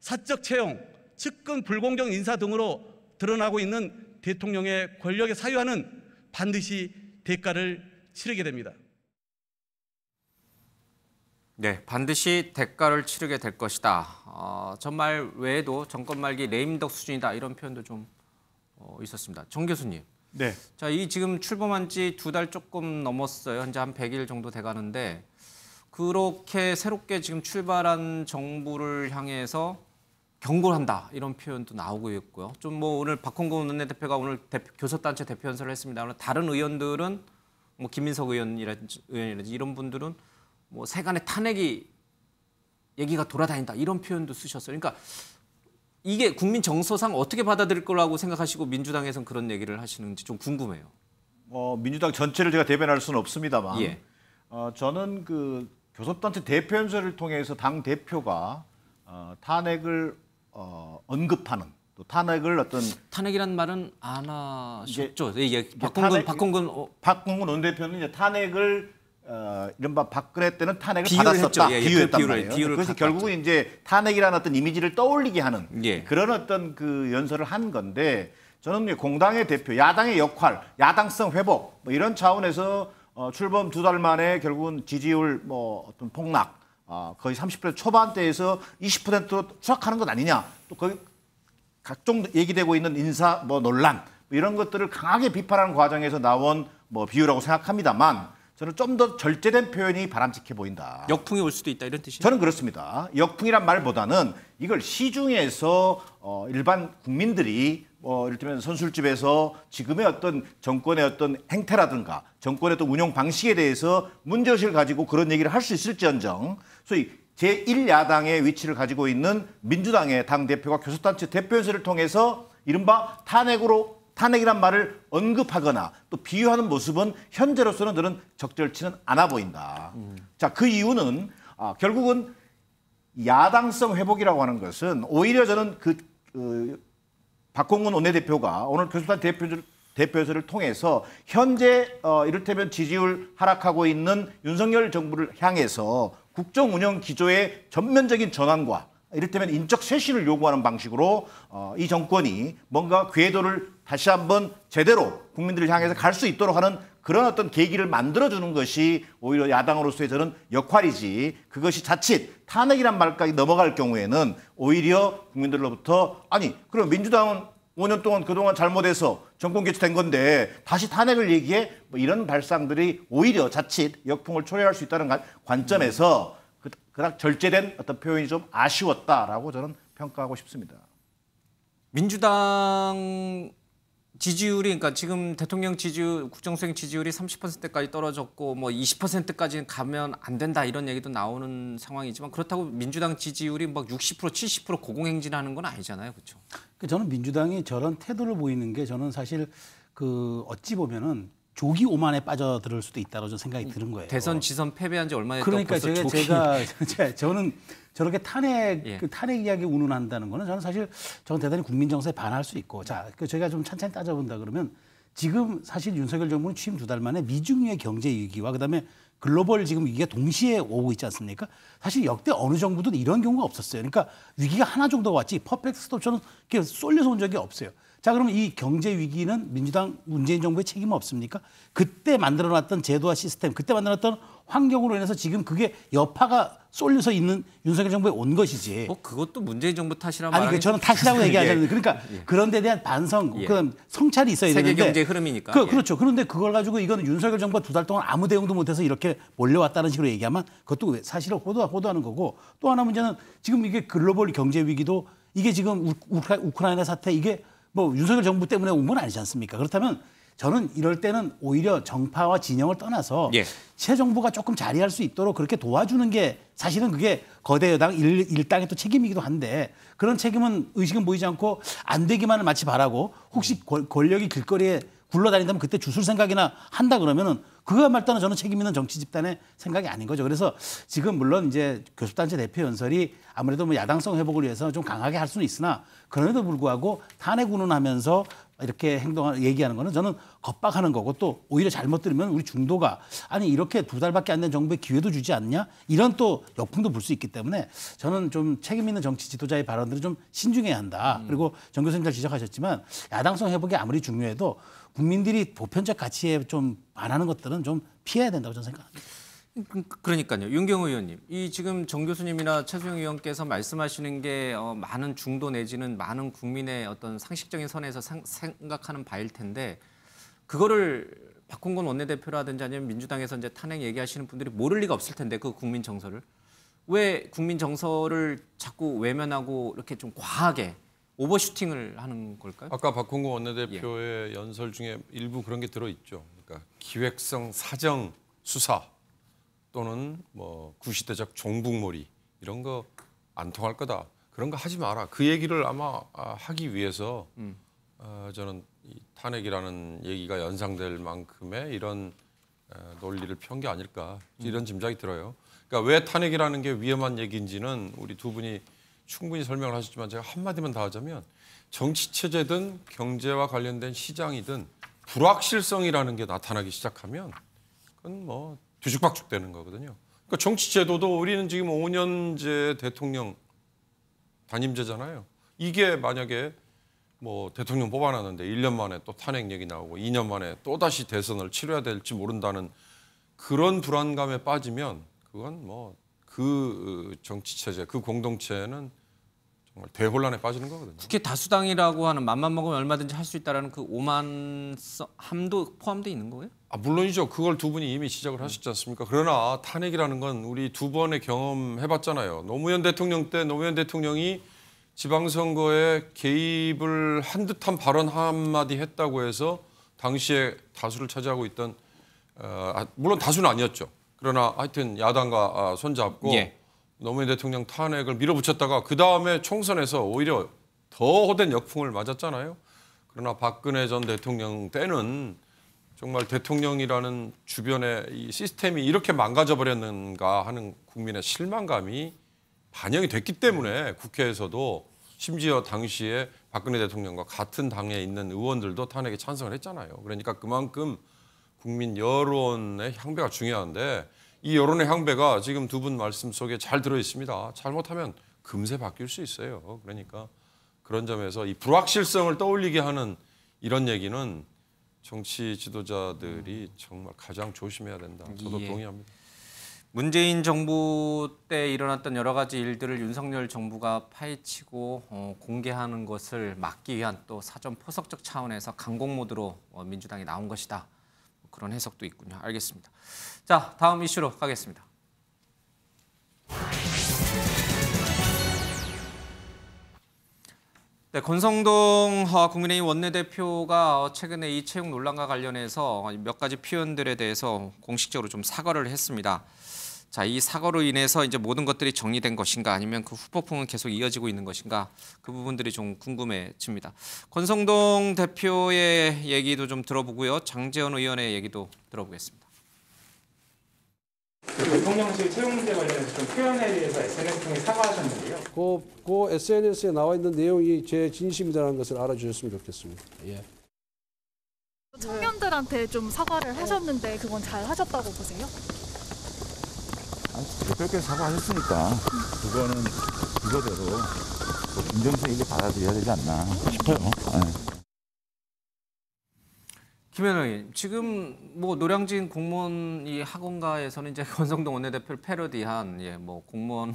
사적 채용, 측근 불공정 인사 등으로 드러나고 있는 대통령의 권력의 사유화는 반드시 대가를 치르게 됩니다. 네, 반드시 대가를 치르게 될 것이다. 전말 외에도 정권 말기 레임덕 수준이다 이런 표현도 좀 있었습니다. 정 교수님. 네. 자, 이 지금 출범한 지 2달 조금 넘었어요. 현재 한 100일 정도 돼가는데 그렇게 새롭게 지금 출발한 정부를 향해서 경고를 한다 이런 표현도 나오고 있고요. 좀 뭐 오늘 박홍근 원내대표가 오늘 교섭단체 대표 연설을 했습니다. 다른 의원들은 뭐 김민석 의원이라든지 이런 분들은 뭐 세간의 탄핵이 얘기가 돌아다닌다 이런 표현도 쓰셨어요. 그러니까 이게 국민 정서상 어떻게 받아들일 거라고 생각하시고 민주당에서는 그런 얘기를 하시는지 좀 궁금해요. 민주당 전체를 제가 대변할 수는 없습니다만 예. 저는 그 교섭단체 대표 연설을 통해서 당 대표가 탄핵을 언급하는 또 탄핵을 어떤 탄핵이란 말은 안 하셨죠? 예, 박홍근 원내대표는 이제 탄핵을 이른바 박근혜 때는 탄핵을 비유를 받았었다. 했죠. 예, 비유했단 비유를, 말이에요. 비유를 그래서 갖고 결국은 이제 탄핵이라는 어떤 이미지를 떠올리게 하는 예. 그런 어떤 그 연설을 한 건데 저는 공당의 대표, 야당의 역할, 야당성 회복 뭐 이런 차원에서 출범 2달 만에 결국은 지지율 뭐 어떤 폭락, 거의 30% 초반대에서 20%로 추락하는 것 아니냐. 또 거기 각종 얘기되고 있는 인사 뭐 논란 뭐 이런 것들을 강하게 비판하는 과정에서 나온 뭐 비유라고 생각합니다만 저는 좀 더 절제된 표현이 바람직해 보인다. 역풍이 올 수도 있다 이런 뜻이죠? 저는 그렇습니다. 역풍이란 말보다는 이걸 시중에서 일반 국민들이 이를테면 선술집에서 지금의 어떤 정권의 어떤 행태라든가 정권의 어떤 운영 방식에 대해서 문제의식을 가지고 그런 얘기를 할 수 있을지언정 소위 제1야당의 위치를 가지고 있는 민주당의 당대표가 교섭단체 대표연설을 통해서 이른바 탄핵이란 말을 언급하거나 또 비유하는 모습은 현재로서는 저는 적절치는 않아 보인다. 자, 그 이유는 결국은 야당성 회복이라고 하는 것은 오히려 저는 박홍근 원내대표가 오늘 교섭단체 대표연설을 통해서 현재 이를테면 지지율 하락하고 있는 윤석열 정부를 향해서 국정 운영 기조의 전면적인 전환과 이를테면 인적 쇄신을 요구하는 방식으로 이 정권이 뭔가 궤도를 다시 한번 제대로 국민들을 향해서 갈 수 있도록 하는 그런 어떤 계기를 만들어주는 것이 오히려 야당으로서의 저는 역할이지 그것이 자칫 탄핵이란 말까지 넘어갈 경우에는 오히려 국민들로부터 아니 그럼 민주당은 5년 동안 그동안 잘못해서 정권 교체된 건데 다시 탄핵을 얘기해? 뭐 이런 발상들이 오히려 자칫 역풍을 초래할 수 있다는 관점에서 그닥 절제된 어떤 표현이 좀 아쉬웠다라고 저는 평가하고 싶습니다. 민주당 지지율이 그러니까 지금 대통령 지지율, 국정수행 지지율이 30%까지 떨어졌고 뭐 20%까지는 가면 안 된다 이런 얘기도 나오는 상황이지만 그렇다고 민주당 지지율이 막 60%, 70% 고공행진하는 건 아니잖아요, 그렇죠? 저는 민주당이 저런 태도를 보이는 게 저는 사실 어찌 보면은 조기 오만에 빠져들 수도 있다고 저는 생각이 드는 거예요. 대선 지선 패배한 지 얼마 됐다고 그러니까 벌써 저는 저렇게 탄핵 예. 탄핵 이야기 운운한다는 거는 저는 사실 대단히 국민 정서에 반할 수 있고 저희가 좀 찬찬히 따져본다 그러면 지금 사실 윤석열 정부는 취임 2달 만에 미중유의 경제 위기와 그다음에 글로벌 지금 위기가 동시에 오고 있지 않습니까? 사실 역대 어느 정부도 이런 경우가 없었어요. 그러니까 위기가 하나 정도가 왔지 퍼펙트 스톱처럼 이렇게 쏠려서 온 적이 없어요. 자, 그러면 이 경제 위기는 민주당 문재인 정부의 책임은 없습니까? 그때 만들어놨던 제도와 시스템, 그때 만들어놨던 환경으로 인해서 지금 그게 여파가 쏠려서 있는 윤석열 정부에 온 것이지. 그것도 문재인 정부 탓이란 아니, 말이 저는 탓이라고 얘기하지 않는데, 예. 그러니까 그런 데 대한 반성, 예. 그다음 성찰이 있어야 되는데. 세계 경제 흐름이니까. 그렇죠. 그런데 그걸 가지고 이거는 윤석열 정부가 2달 동안 아무 대응도 못해서 이렇게 몰려왔다는 식으로 얘기하면 그것도 사실을 호도하는 거고 또 하나 문제는 지금 이게 글로벌 경제 위기도 이게 지금 우크라이나 사태 이게 뭐 윤석열 정부 때문에 온 건 아니지 않습니까? 그렇다면 저는 이럴 때는 오히려 정파와 진영을 떠나서 예. 새 정부가 조금 자리할 수 있도록 그렇게 도와주는 게 사실은 그게 거대 여당 일당의 또 책임이기도 한데 그런 책임은 의식은 보이지 않고 안 되기만을 마치 바라고 혹시 권력이 길거리에 굴러다닌다면 그때 주술 생각이나 한다 그러면은 그거야말로 저는 책임 있는 정치 집단의 생각이 아닌 거죠. 그래서 지금 물론 이제 교섭단체 대표 연설이 아무래도 뭐 야당성 회복을 위해서 좀 강하게 할 수는 있으나 그럼에도 불구하고 탄핵 운운하면서 이렇게 얘기하는 거는 저는 겁박하는 거고 또 오히려 잘못 들으면 우리 중도가 아니 이렇게 2달밖에 안 된 정부에 기회도 주지 않냐 이런 또 역풍도 불 수 있기 때문에 저는 좀 책임 있는 정치 지도자의 발언들을 좀 신중해야 한다. 그리고 정 교수님 잘 지적하셨지만 야당성 회복이 아무리 중요해도 국민들이 보편적 가치에 좀 반하는 것들은 좀 피해야 된다고 저는 생각합니다. 그러니까요. 윤경호 의원님, 이 지금 정 교수님이나 최수영 의원께서 말씀하시는 게 많은 중도 내지는 많은 국민의 어떤 상식적인 선에서 생각하는 바일 텐데 그거를 박홍근 원내대표라든지 아니면 민주당에서 이제 탄핵 얘기하시는 분들이 모를 리가 없을 텐데 그 국민 정서를 왜 국민 정서를 자꾸 외면하고 이렇게 좀 과하게 오버슈팅을 하는 걸까요? 아까 박홍근 원내대표의 연설 중에 일부 그런 게 들어있죠. 그러니까 기획성 사정 수사 또는 뭐 구시대적 종북몰이 이런 거 안 통할 거다. 그런 거 하지 마라. 그 얘기를 아마 하기 위해서 저는 이 탄핵이라는 얘기가 연상될 만큼의 이런 논리를 펴온 게 아닐까 이런 짐작이 들어요. 그러니까 왜 탄핵이라는 게 위험한 얘기인지는 우리 두 분이 충분히 설명을 하셨지만 제가 한마디만 더 하자면 정치체제든 경제와 관련된 시장이든 불확실성이라는 게 나타나기 시작하면 그건 뭐 뒤죽박죽 되는 거거든요. 그러니까 정치제도도 우리는 지금 5년제 대통령 단임제잖아요. 이게 만약에 뭐 대통령 뽑아놨는데 1년 만에 또 탄핵 얘기 나오고 2년 만에 또 다시 대선을 치러야 될지 모른다는 그런 불안감에 빠지면 그건 뭐 그 정치체제, 그 공동체는 정말 대혼란에 빠지는 거거든요. 국회 다수당이라고 하는 맘만 먹으면 얼마든지 할 수 있다라는 그 오만함도 포함되어 있는 거예요? 물론이죠. 그걸 두 분이 이미 지적을 하셨지 않습니까? 그러나 탄핵이라는 건 우리 두 번의 경험해봤잖아요. 노무현 대통령 때 노무현 대통령이 지방선거에 개입을 한 듯한 발언 한마디 했다고 해서 당시에 다수를 차지하고 있던 물론 다수는 아니었죠. 그러나 하여튼 야당과 손잡고 노무현 대통령 탄핵을 밀어붙였다가 그다음에 총선에서 오히려 더 호된 역풍을 맞았잖아요. 그러나 박근혜 전 대통령 때는 정말 대통령이라는 주변의 이 시스템이 이렇게 망가져 버렸는가 하는 국민의 실망감이 반영이 됐기 때문에 국회에서도 심지어 당시에 박근혜 대통령과 같은 당에 있는 의원들도 탄핵에 찬성을 했잖아요. 그러니까 그만큼 국민 여론의 향배가 중요한데 이 여론의 향배가 지금 두 분 말씀 속에 잘 들어 있습니다. 잘못하면 금세 바뀔 수 있어요. 그러니까 그런 점에서 이 불확실성을 떠올리게 하는 이런 얘기는 정치 지도자들이 정말 가장 조심해야 된다. 저도 동의합니다. 문재인 정부 때 일어났던 여러 가지 일들을 윤석열 정부가 파헤치고 공개하는 것을 막기 위한 또 사전 포석적 차원에서 강공 모드로 민주당이 나온 것이다. 그런 해석도 있군요. 알겠습니다. 자, 다음 이슈로 가겠습니다. 네, 권성동 국민의힘 원내대표가 최근에 이 채용 논란과 관련해서 몇 가지 표현들에 대해서 공식적으로 좀 사과를 했습니다. 자, 이 사과로 인해서 이제 모든 것들이 정리된 것인가 아니면 그 후폭풍은 계속 이어지고 있는 것인가 그 부분들이 좀 궁금해집니다. 권성동 대표의 얘기도 좀 들어보고요. 장제원 의원의 얘기도 들어보겠습니다. 대통령실 채용 문제 관련해서 좀 표현에 대해서 SNS 통해 사과하셨는데요. 그 SNS에 나와 있는 내용이 제 진심이라는 것을 알아주셨으면 좋겠습니다. 예. 청년들한테 좀 사과를 하셨는데 그건 잘 하셨다고 보세요? 대표께서 사과하셨으니까 그거는 그거대로 긍정성 있게 받아들여야 되지 않나 싶어요. 네. 김현우 의원, 지금 뭐 노량진 공무원 이 학원가에서는 이제 권성동 원내대표를 패러디한 뭐 공무원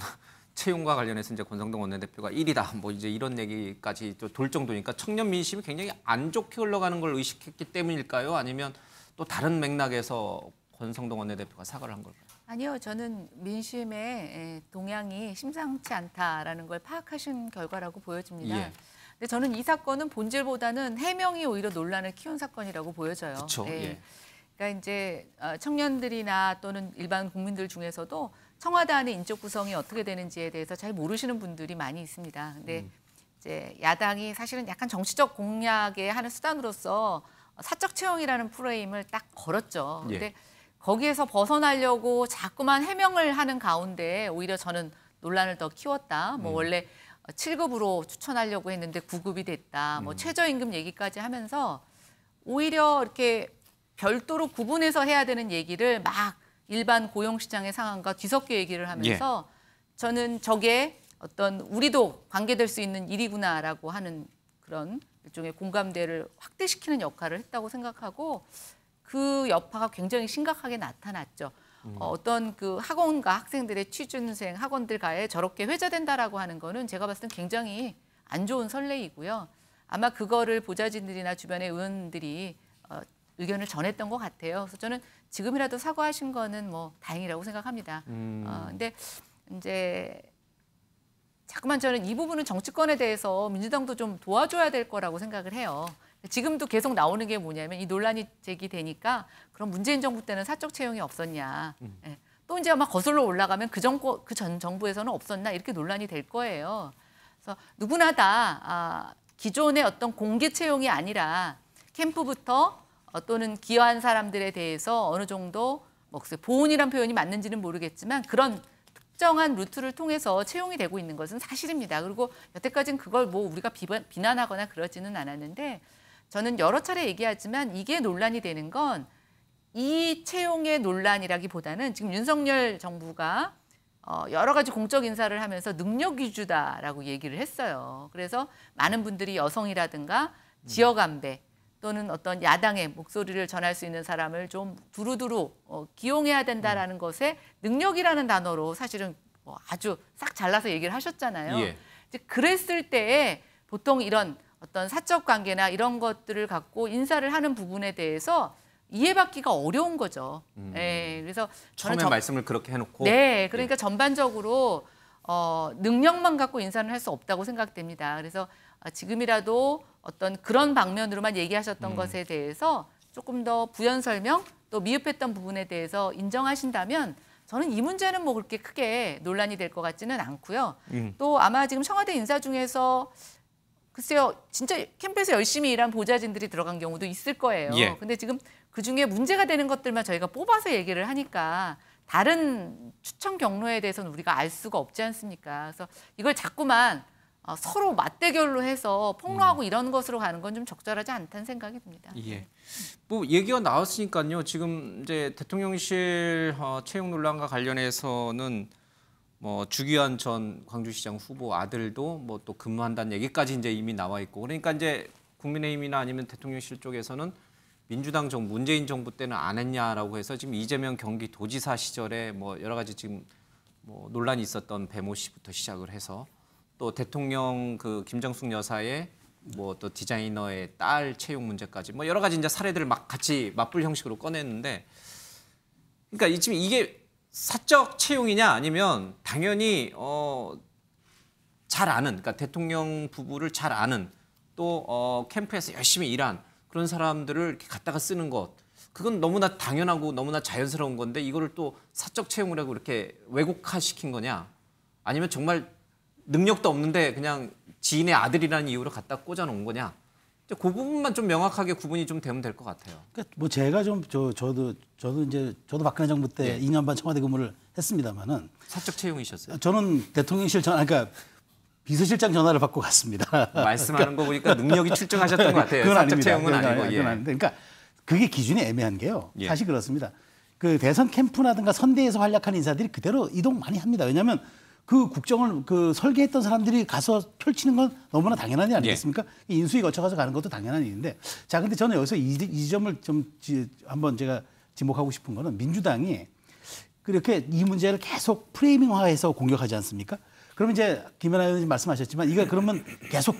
채용과 관련해서 이제 권성동 원내대표가 1위다. 뭐 이제 이런 얘기까지 또 돌 정도니까 청년 민심이 굉장히 안 좋게 흘러가는 걸 의식했기 때문일까요? 아니면 또 다른 맥락에서 권성동 원내대표가 사과를 한 걸까요? 아니요, 저는 민심의 동향이 심상치 않다라는 걸 파악하신 결과라고 보여집니다. 예. 근데 저는 이 사건은 본질보다는 해명이 오히려 논란을 키운 사건이라고 보여져요. 그렇죠. 예. 그러니까 이제 청년들이나 또는 일반 국민들 중에서도 청와대 안의 인적 구성이 어떻게 되는지에 대해서 잘 모르시는 분들이 많이 있습니다. 근데 이제 야당이 사실은 약간 정치적 공략의 하는 수단으로서 사적 채용이라는 프레임을 딱 걸었죠. 근데 거기에서 벗어나려고 자꾸만 해명을 하는 가운데 오히려 저는 논란을 더 키웠다. 뭐 원래 7급으로 추천하려고 했는데 9급이 됐다. 뭐 최저임금 얘기까지 하면서 오히려 이렇게 별도로 구분해서 해야 되는 얘기를 막 일반 고용시장의 상황과 뒤섞여 얘기를 하면서 저는 저게 어떤 우리도 관계될 수 있는 일이구나라고 하는 그런 일종의 공감대를 확대시키는 역할을 했다고 생각하고 그 여파가 굉장히 심각하게 나타났죠. 어떤 그 학원과 학생들의 취준생 학원들과에 저렇게 회자된다라고 하는 거는 제가 봤을 땐 굉장히 안 좋은 선례이고요. 아마 그거를 보좌진들이나 주변의 의원들이 의견을 전했던 것 같아요. 그래서 저는 지금이라도 사과하신 거는 뭐 다행이라고 생각합니다. 근데 이제 자꾸만 저는 이 부분은 정치권에 대해서 민주당도 좀 도와줘야 될 거라고 생각을 해요. 지금도 계속 나오는 게 뭐냐면 이 논란이 제기되니까 그럼 문재인 정부 때는 사적 채용이 없었냐. 예. 또 이제 아마 거슬러 올라가면 그 전 정부에서는 없었나 이렇게 논란이 될 거예요. 그래서 누구나 다 기존의 어떤 공개 채용이 아니라 캠프부터 또는 기여한 사람들에 대해서 어느 정도 뭐 보훈이란 표현이 맞는지는 모르겠지만 그런 특정한 루트를 통해서 채용이 되고 있는 것은 사실입니다. 그리고 여태까지는 그걸 뭐 우리가 비난하거나 그러지는 않았는데 저는 여러 차례 얘기하지만 이게 논란이 되는 건 이 채용의 논란이라기보다는 지금 윤석열 정부가 여러 가지 공적 인사를 하면서 능력 위주다라고 얘기를 했어요. 그래서 많은 분들이 여성이라든가 지역 안배 또는 어떤 야당의 목소리를 전할 수 있는 사람을 좀 두루두루 기용해야 된다라는 것에 능력이라는 단어로 사실은 아주 싹 잘라서 얘기를 하셨잖아요. 예. 이제 그랬을 때에 보통 이런 어떤 사적 관계나 이런 것들을 갖고 인사를 하는 부분에 대해서 이해받기가 어려운 거죠. 네, 그래서 처음에 말씀을 그렇게 해놓고. 네, 그러니까 전반적으로 능력만 갖고 인사는 할 수 없다고 생각됩니다. 그래서 지금이라도 어떤 그런 방면으로만 얘기하셨던 것에 대해서 조금 더 부연 설명 또 미흡했던 부분에 대해서 인정하신다면 저는 이 문제는 뭐 그렇게 크게 논란이 될 것 같지는 않고요. 또 아마 지금 청와대 인사 중에서 글쎄요, 진짜 캠프에서 열심히 일한 보좌진들이 들어간 경우도 있을 거예요. 예. 근데 지금 그중에 문제가 되는 것들만 저희가 뽑아서 얘기를 하니까 다른 추천 경로에 대해서는 우리가 알 수가 없지 않습니까? 그래서 이걸 자꾸만 서로 맞대결로 해서 폭로하고 이런 것으로 가는 건 좀 적절하지 않다는 생각이 듭니다. 예. 뭐 얘기가 나왔으니까요. 지금 이제 대통령실 채용 논란과 관련해서는 뭐 주기환 전 광주시장 후보 아들도 뭐 또 근무한다는 얘기까지 이제 이미 나와 있고 그러니까 이제 국민의힘이나 아니면 대통령실 쪽에서는 민주당 정부, 문재인 정부 때는 안 했냐라고 해서 지금 이재명 경기도지사 시절에 뭐 여러 가지 지금 뭐 논란이 있었던 배모 씨부터 시작을 해서 또 대통령 그 김정숙 여사의 뭐 또 디자이너의 딸 채용 문제까지 뭐 여러 가지 이제 사례들을 막 같이 맞불 형식으로 꺼냈는데 그러니까 지금 이게 사적 채용이냐 아니면 당연히 잘 아는 그러니까 대통령 부부를 잘 아는 또 캠프에서 열심히 일한 그런 사람들을 이렇게 갖다가 쓰는 것 그건 너무나 당연하고 너무나 자연스러운 건데 이거를 또 사적 채용을 하고 이렇게 왜곡화시킨 거냐 아니면 정말 능력도 없는데 그냥 지인의 아들이라는 이유로 갖다 꽂아 놓은 거냐 그 부분만 좀 명확하게 구분이 좀 되면 될 것 같아요. 그러니까 뭐 제가 좀 저도 박근혜 정부 때 2년 반 청와대 근무를 했습니다만은 사적 채용이셨어요? 저는 대통령실 그러니까 비서실장 전화를 받고 갔습니다. 말씀하는 거 보니까 능력이 출중하셨던 것 같아요. 그건 사적 아닙니다. 채용은 아니고. 그건 아닌데, 그러니까 그게 기준이 애매한 게요. 예. 사실 그렇습니다. 그 대선 캠프라든가 선대에서 활약한 인사들이 그대로 이동 많이 합니다. 왜냐하면 그 국정을 그 설계했던 사람들이 가서 펼치는 건 너무나 당연한 일 아니겠습니까? 예. 인수위 거쳐가서 가는 것도 당연한 일인데, 자, 근데 저는 여기서 이 점을 좀 한번 제가 지목하고 싶은 거는 민주당이 그렇게 이 문제를 계속 프레이밍화해서 공격하지 않습니까? 그러면 이제 김연아 의원님 말씀하셨지만 이거 그러면 계속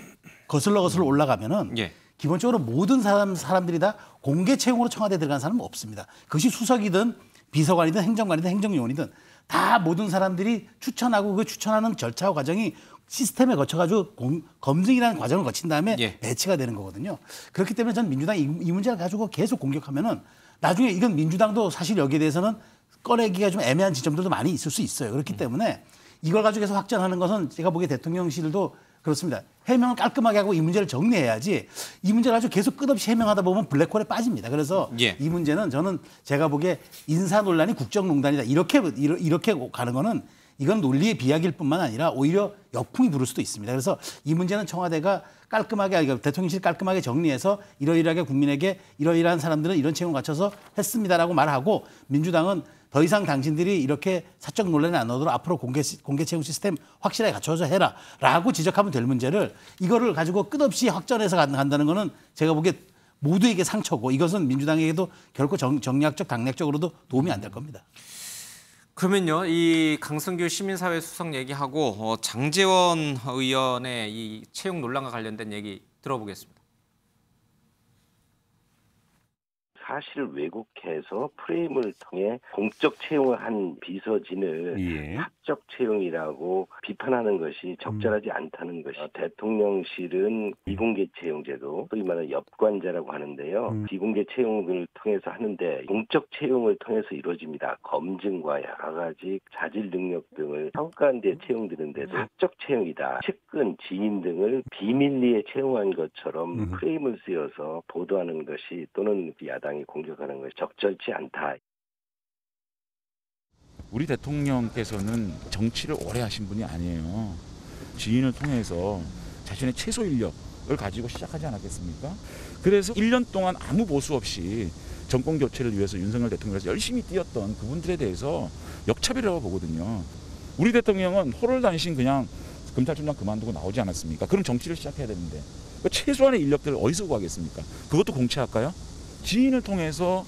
거슬러 올라가면은 기본적으로 모든 사람들이 다 공개 채용으로 청와대에 들어간 사람은 없습니다. 그것이 수석이든 비서관이든 행정관이든 행정요원이든 다 모든 사람들이 추천하고 그 추천하는 절차와 과정이 시스템에 거쳐가지고 검증이라는 과정을 거친 다음에 배치가 되는 거거든요. 그렇기 때문에 저는 민주당이 이 문제를 가지고 계속 공격하면은 나중에 이건 민주당도 사실 여기에 대해서는 꺼내기가 좀 애매한 지점들도 많이 있을 수 있어요. 그렇기 때문에 이걸 가지고 계속 확전하는 것은 제가 보기에 대통령실도 그렇습니다. 해명을 깔끔하게 하고 이 문제를 정리해야지 이 문제를 아주 계속 끝없이 해명하다 보면 블랙홀에 빠집니다. 그래서 이 문제는 저는 제가 보기에 인사 논란이 국정농단이다. 이렇게 가는 거는 이건 논리의 비약일 뿐만 아니라 오히려 역풍이 부를 수도 있습니다. 그래서 이 문제는 청와대가 깔끔하게, 대통령실이 깔끔하게 정리해서 이러이러하게 국민에게 이러이러한 사람들은 이런 채용을 갖춰서 했습니다라고 말하고 민주당은 더 이상 당신들이 이렇게 사적 논란이 안 나오도록 앞으로 공개 채용 시스템 확실하게 갖춰서 해라라고 지적하면 될 문제를 이거를 가지고 끝없이 확전해서 간다는 거는 제가 보기에 모두에게 상처고 이것은 민주당에게도 결코 정략적 당략적으로도 도움이 안 될 겁니다. 그러면요, 이 강성규 시민사회 수석 얘기하고 장제원 의원의 이 채용 논란과 관련된 얘기 들어보겠습니다. 사실을 왜곡해서 프레임을 통해 공적 채용을 한 비서진을 사적 채용이라고 비판하는 것이 적절하지 않다는 것이 대통령실은 비공개 채용제도, 소위 말하는 엽관제라고 하는데요. 비공개 채용을 통해서 하는데 공적 채용을 통해서 이루어집니다. 검증과 여러 가지 자질 능력 등을 평가한 데 채용되는데 사적 채용이다. 측근, 지인 등을 비밀리에 채용한 것처럼 프레임을 쓰여서 보도하는 것이 또는 야당이 공격하는 것이 적절치 않다. 우리 대통령께서는 정치를 오래 하신 분이 아니에요. 지인을 통해서 자신의 최소 인력을 가지고 시작하지 않았겠습니까? 그래서 1년 동안 아무 보수 없이 정권 교체를 위해서 윤석열 대통령께서 열심히 뛰었던 그분들에 대해서 역차별이라고 보거든요. 우리 대통령은 호롤단신 그냥 검찰총장 그만두고 나오지 않았습니까? 그럼 정치를 시작해야 되는데 최소한의 인력들을 어디서 구하겠습니까? 그것도 공채할까요? 지인을 통해서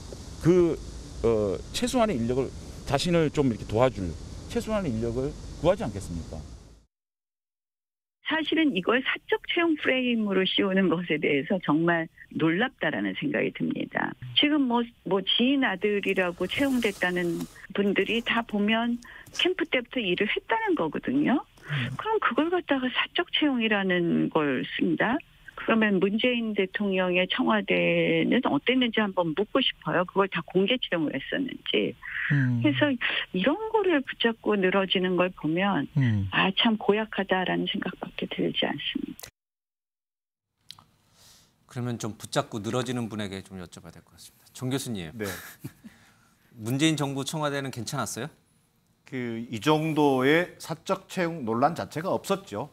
최소한의 인력을 자신을 좀 이렇게 도와줄 최소한의 인력을 구하지 않겠습니까? 사실은 이걸 사적 채용 프레임으로 씌우는 것에 대해서 정말 놀랍다라는 생각이 듭니다. 지금 뭐 지인 아들이라고 채용됐다는 분들이 다 보면 캠프 때부터 일을 했다는 거거든요. 그럼 그걸 갖다가 사적 채용이라는 걸 쓴다? 그러면 문재인 대통령의 청와대는 어땠는지 한번 묻고 싶어요. 그걸 다 공개 채용을 했었는지. 그래서 이런 거를 붙잡고 늘어지는 걸 보면 참 고약하다라는 생각밖에 들지 않습니다. 그러면 좀 붙잡고 늘어지는 분에게 좀 여쭤봐야 될 것 같습니다. 정 교수님. 네. 문재인 정부 청와대는 괜찮았어요? 이 정도의 사적 채용 논란 자체가 없었죠.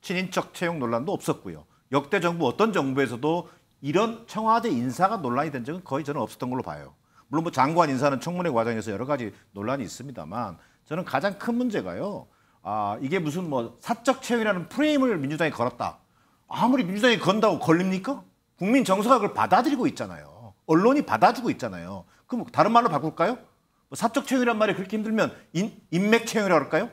친인척 채용 논란도 없었고요. 역대 정부 어떤 정부에서도 이런 청와대 인사가 논란이 된 적은 거의 저는 없었던 걸로 봐요. 물론 뭐 장관 인사는 청문회 과정에서 여러 가지 논란이 있습니다만 저는 가장 큰 문제가요. 이게 무슨 뭐 사적 채용이라는 프레임을 민주당이 걸었다. 아무리 민주당이 건다고 걸립니까? 국민 정서가 그걸 받아들이고 있잖아요. 언론이 받아주고 있잖아요. 그럼 다른 말로 바꿀까요? 사적 채용이란 말이 그렇게 힘들면 인맥 채용이라고 할까요?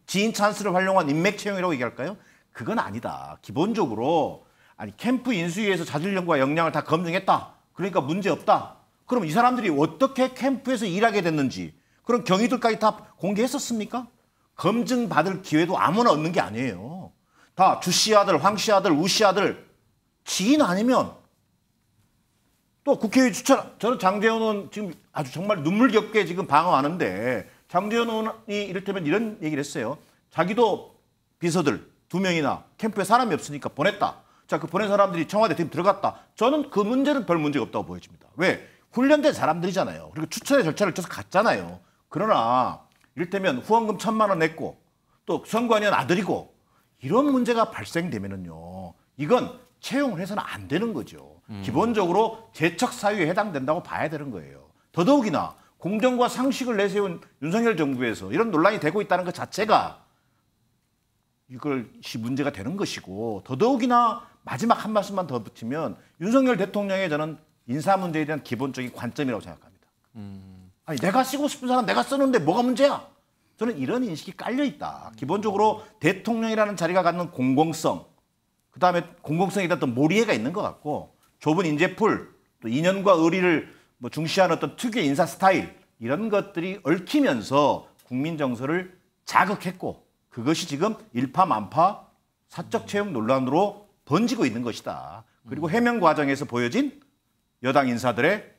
지인 찬스를 활용한 인맥 채용이라고 얘기할까요? 그건 아니다. 기본적으로 캠프 인수위에서 자질력과 역량을 다 검증했다. 그러니까 문제 없다. 그럼 이 사람들이 어떻게 캠프에서 일하게 됐는지 그런 경위들까지 다 공개했었습니까? 검증받을 기회도 아무나 얻는 게 아니에요. 다 주씨 아들, 황씨 아들, 우씨 아들 지인 아니면 또 국회의원 추천. 저는 장제원 의원 지금 아주 정말 눈물겹게 지금 방어하는데 장제원 의원이 이를테면 이런 얘기를 했어요. 자기도 비서들 2명이나 캠프에 사람이 없으니까 보냈다. 자, 그 보낸 사람들이 청와대 팀 들어갔다. 저는 그 문제는 별 문제가 없다고 보여집니다. 왜? 훈련된 사람들이잖아요. 그리고 추천의 절차를 쪄서 갔잖아요. 그러나 이를테면 후원금 1,000만 원 냈고 또 선관위원 아들이고 이런 문제가 발생되면은요. 이건 채용을 해서는 안 되는 거죠. 기본적으로 재척 사유에 해당된다고 봐야 되는 거예요. 더더욱이나 공정과 상식을 내세운 윤석열 정부에서 이런 논란이 되고 있다는 것 자체가 이것이 문제가 되는 것이고 더더욱이나 마지막 한 말씀만 더 붙이면 윤석열 대통령의 저는 인사 문제에 대한 기본적인 관점이라고 생각합니다. 아니 내가 쓰고 싶은 사람 내가 쓰는데 뭐가 문제야? 저는 이런 인식이 깔려 있다. 기본적으로 대통령이라는 자리가 갖는 공공성, 그다음에 공공성에 대한 어떤 모리해가 있는 것 같고 좁은 인재풀, 또 인연과 의리를 중시하는 어떤 특유의 인사 스타일 이런 것들이 얽히면서 국민 정서를 자극했고 그것이 지금 일파만파 사적 채용 논란으로 번지고 있는 것이다. 그리고 해명 과정에서 보여진 여당 인사들의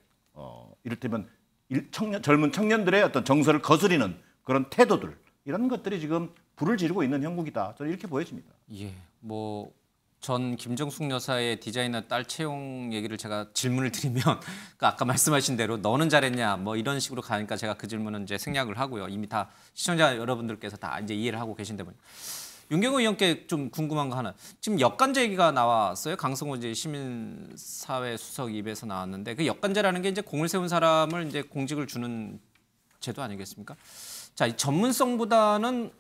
이를테면 젊은 청년들의 어떤 정서를 거스리는 그런 태도들 이런 것들이 지금 불을 지르고 있는 형국이다. 저는 이렇게 보여집니다. 예, 뭐 전 김정숙 여사의 디자이너 딸 채용 얘기를 제가 질문을 드리면 그 아까 말씀하신 대로 너는 잘했냐 뭐 이런 식으로 가니까 제가 그 질문은 이제 생략을 하고요. 이미 다 시청자 여러분들께서 다 이제 이해를 하고 계신데 윤경호 의원께 좀 궁금한 거 하나. 지금 역관제 얘기가 나왔어요. 강성호 이제 시민사회 수석 입에서 나왔는데 그 역관제라는 게 이제 공을 세운 사람을 이제 공직을 주는 제도 아니겠습니까? 자, 이 전문성보다는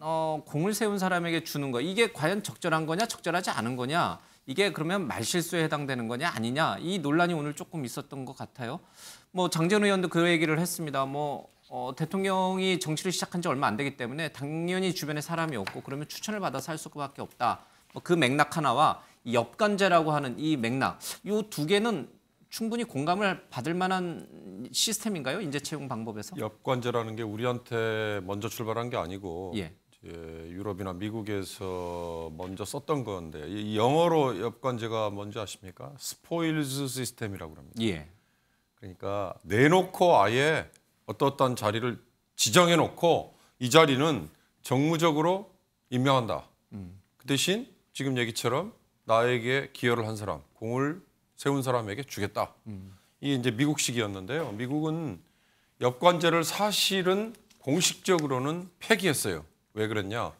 공을 세운 사람에게 주는 거 이게 과연 적절한 거냐, 적절하지 않은 거냐, 이게 그러면 말실수에 해당되는 거냐 아니냐 이 논란이 오늘 조금 있었던 것 같아요. 뭐 장재원 의원도 그 얘기를 했습니다. 대통령이 정치를 시작한 지 얼마 안 되기 때문에 당연히 주변에 사람이 없고 그러면 추천을 받아서 할 수밖에 없다. 그 맥락 하나와 이 역관제라고 하는 이 맥락, 이 두 개는 충분히 공감을 받을 만한 시스템인가요? 인재 채용 방법에서? 역관제라는 게 우리한테 먼저 출발한 게 아니고 예. 유럽이나 미국에서 먼저 썼던 건데 이 영어로 역관제가 뭔지 아십니까? 스포일즈 시스템이라고 합니다. 예. 그러니까 내놓고 아예 어떠한 자리를 지정해놓고 이 자리는 정무적으로 임명한다. 그 대신 지금 얘기처럼 나에게 기여를 한 사람, 공을 세운 사람에게 주겠다. 이게 이제 미국식이었는데요. 미국은 역관제를 사실은 공식적으로는 폐기했어요. 왜 그랬냐?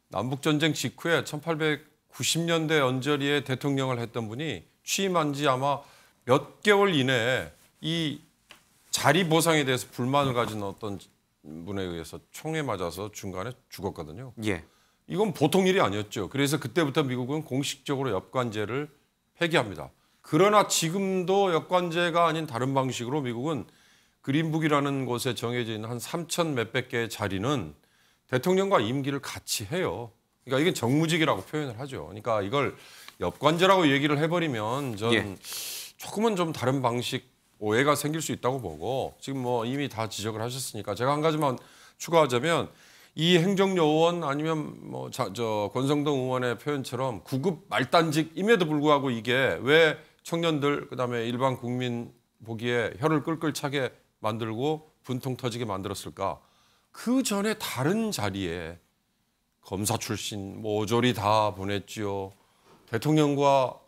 남북전쟁 직후에 1890년대 언저리에 대통령을 했던 분이 취임한 지 아마 몇 개월 이내에 이 자리 보상에 대해서 불만을 가진 어떤 분에 의해서 총에 맞아서 중간에 죽었거든요. 예. 이건 보통 일이 아니었죠. 그래서 그때부터 미국은 공식적으로 역관제를 폐기합니다. 그러나 지금도 역관제가 아닌 다른 방식으로 미국은 그린북이라는 곳에 정해져 있는 한 3,000 몇백 개의 자리는 대통령과 임기를 같이 해요. 그러니까 이게 정무직이라고 표현을 하죠. 그러니까 이걸 역관제라고 얘기를 해버리면 전 조금은 좀 다른 방식 오해가 생길 수 있다고 보고 지금 뭐 이미 다 지적을 하셨으니까 제가 한 가지만 추가하자면 이 행정요원 아니면 뭐 권성동 의원의 표현처럼 구급 말단직임에도 불구하고 이게 왜 청년들 그다음에 일반 국민 보기에 혀를 끌끌 차게 만들고 분통 터지게 만들었을까? 그 전에 다른 자리에 검사 출신 모조리 다 보냈지요. 대통령과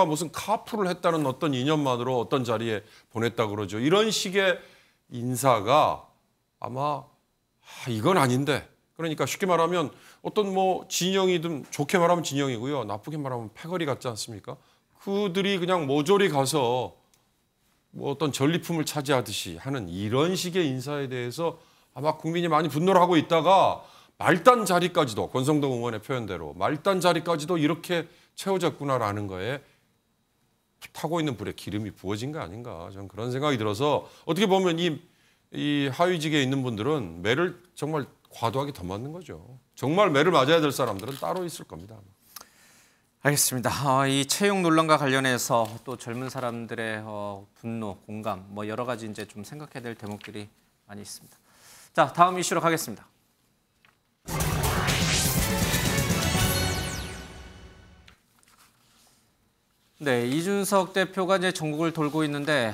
무슨 카풀을 했다는 어떤 이념만으로 어떤 자리에 보냈다 그러죠. 이런 식의 인사가 아마 이건 아닌데. 그러니까 쉽게 말하면 어떤 뭐 진영이든 좋게 말하면 진영이고요. 나쁘게 말하면 패거리 같지 않습니까? 그들이 그냥 모조리 가서 뭐 어떤 전리품을 차지하듯이 하는 이런 식의 인사에 대해서 아마 국민이 많이 분노를 하고 있다가 말단 자리까지도 권성동 의원의 표현대로 말단 자리까지도 이렇게 채워졌구나라는 거에 타고 있는 불에 기름이 부어진 거 아닌가 저는 그런 생각이 들어서 어떻게 보면 이 하위직에 있는 분들은 매를 정말 과도하게 더 맞는 거죠. 정말 매를 맞아야 될 사람들은 따로 있을 겁니다. 알겠습니다. 이 채용 논란과 관련해서 또 젊은 사람들의 분노, 공감 뭐 여러 가지 이제 좀 생각해야 될 대목들이 많이 있습니다. 자, 다음 이슈로 가겠습니다. 네, 이준석 대표가 이제 전국을 돌고 있는데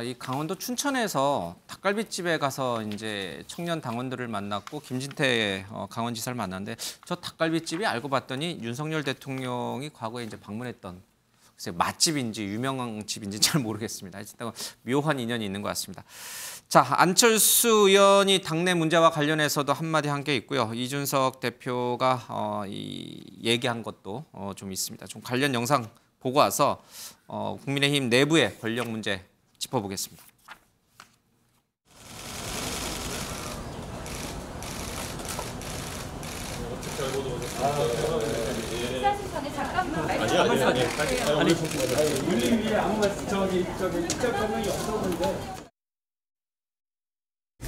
이 강원도 춘천에서 닭갈비집에 가서 이제 청년 당원들을 만났고 김진태 강원지사를 만났는데 저 닭갈비집이 알고 봤더니 윤석열 대통령이 과거에 이제 방문했던 글쎄 맛집인지 유명한 집인지 잘 모르겠습니다. 하여튼 묘한 인연이 있는 것 같습니다. 자, 안철수 의원이 당내 문제와 관련해서도 한마디 한 게 있고요. 이준석 대표가 얘기한 것도 좀 있습니다. 좀 관련 영상 보고 와서 국민의힘 내부의 권력 문제 짚어보겠습니다.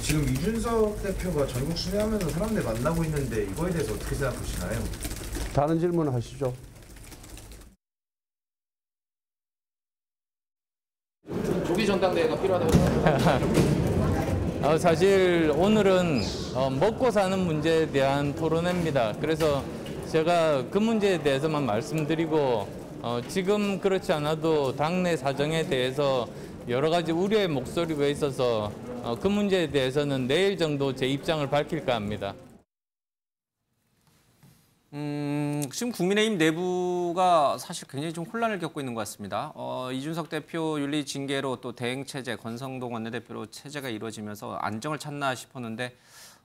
지금 이준석 대표가 전국 순회하면서 사람들 만나고 있는데 이거에 대해서 어떻게 생각하시나요? 다른 질문 하시죠. 조기 전당대회가 필요하다고 생각합니다. 사실 오늘은 먹고 사는 문제에 대한 토론회입니다. 그래서 제가 그 문제에 대해서만 말씀드리고 지금 그렇지 않아도 당내 사정에 대해서 여러 가지 우려의 목소리가 있어서 그 문제에 대해서는 내일 정도 제 입장을 밝힐까 합니다. 지금 국민의힘 내부가 사실 굉장히 좀 혼란을 겪고 있는 것 같습니다. 이준석 대표 윤리 징계로 또 대행 체제, 권성동 원내대표로 체제가 이루어지면서 안정을 찾나 싶었는데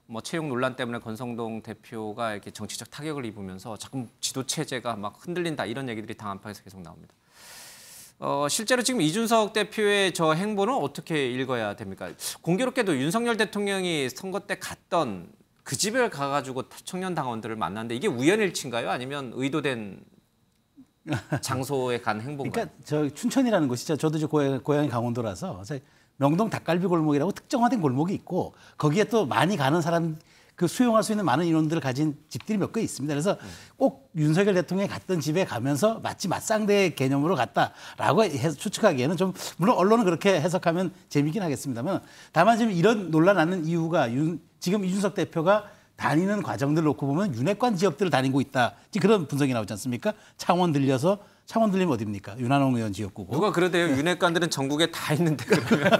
뭐 채용 논란 때문에 권성동 대표가 이렇게 정치적 타격을 입으면서 자꾸 지도 체제가 막 흔들린다 이런 얘기들이 당 안팎에서 계속 나옵니다. 실제로 지금 이준석 대표의 저 행보는 어떻게 읽어야 됩니까? 공교롭게도 윤석열 대통령이 선거 때 갔던 그 집에 가가지고 청년 당원들을 만났는데 이게 우연일치인가요? 아니면 의도된 장소에 간 행보인가요? 그러니까 저 춘천이라는 곳이 저도 이제 고향이 강원도라서 명동 닭갈비 골목이라고 특정화된 골목이 있고 거기에 또 많이 가는 사람 그 수용할 수 있는 많은 인원들을 가진 집들이 몇 개 있습니다. 그래서 꼭 윤석열 대통령이 갔던 집에 가면서 마치 맞상대 개념으로 갔다라고 추측하기에는 좀 물론 언론은 그렇게 해석하면 재미있긴 하겠습니다만 다만 지금 이런 논란 나는 이유가 지금 이준석 대표가 다니는 과정들을 놓고 보면 윤핵관 지역들을 다니고 있다. 그런 분석이 나오지 않습니까? 창원 들려서 창원 들리면 어디입니까? 윤한홍 의원 지역구고. 누가 그러대요. 윤핵관들은 전국에 다 있는데 그러면.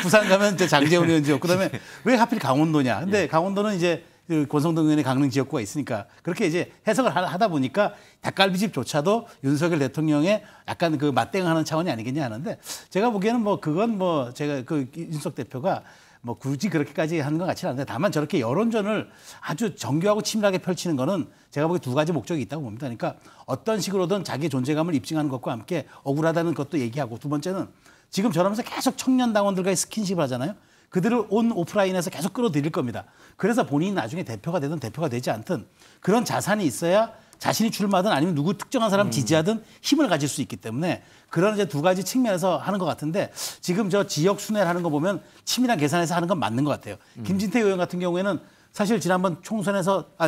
부산 가면 이제 장재원 의원 지역구. 그다음에 왜 하필 강원도냐? 근데 강원도는 이제 권성동 의원의 강릉 지역구가 있으니까 그렇게 이제 해석을 하다 보니까 닭갈비집조차도 윤석열 대통령의 약간 그 맞대응하는 차원이 아니겠냐 하는데 제가 보기에는 뭐 그건 뭐 제가 그 이준석 대표가 뭐 굳이 그렇게까지 하는 것 같지는 않은데 다만 저렇게 여론전을 아주 정교하고 치밀하게 펼치는 거는 제가 보기에 두 가지 목적이 있다고 봅니다. 그러니까 어떤 식으로든 자기 존재감을 입증하는 것과 함께 억울하다는 것도 얘기하고 두 번째는 지금 저러면서 계속 청년 당원들과의 스킨십을 하잖아요. 그들을 온 오프라인에서 계속 끌어들일 겁니다. 그래서 본인이 나중에 대표가 되든 대표가 되지 않든 그런 자산이 있어야 자신이 출마하든 아니면 누구 특정한 사람 지지하든 힘을 가질 수 있기 때문에 그런 이제 두 가지 측면에서 하는 것 같은데 지금 저 지역 순회를 하는 거 보면 치밀한 계산해서 하는 건 맞는 것 같아요. 김진태 의원 같은 경우에는 사실 지난번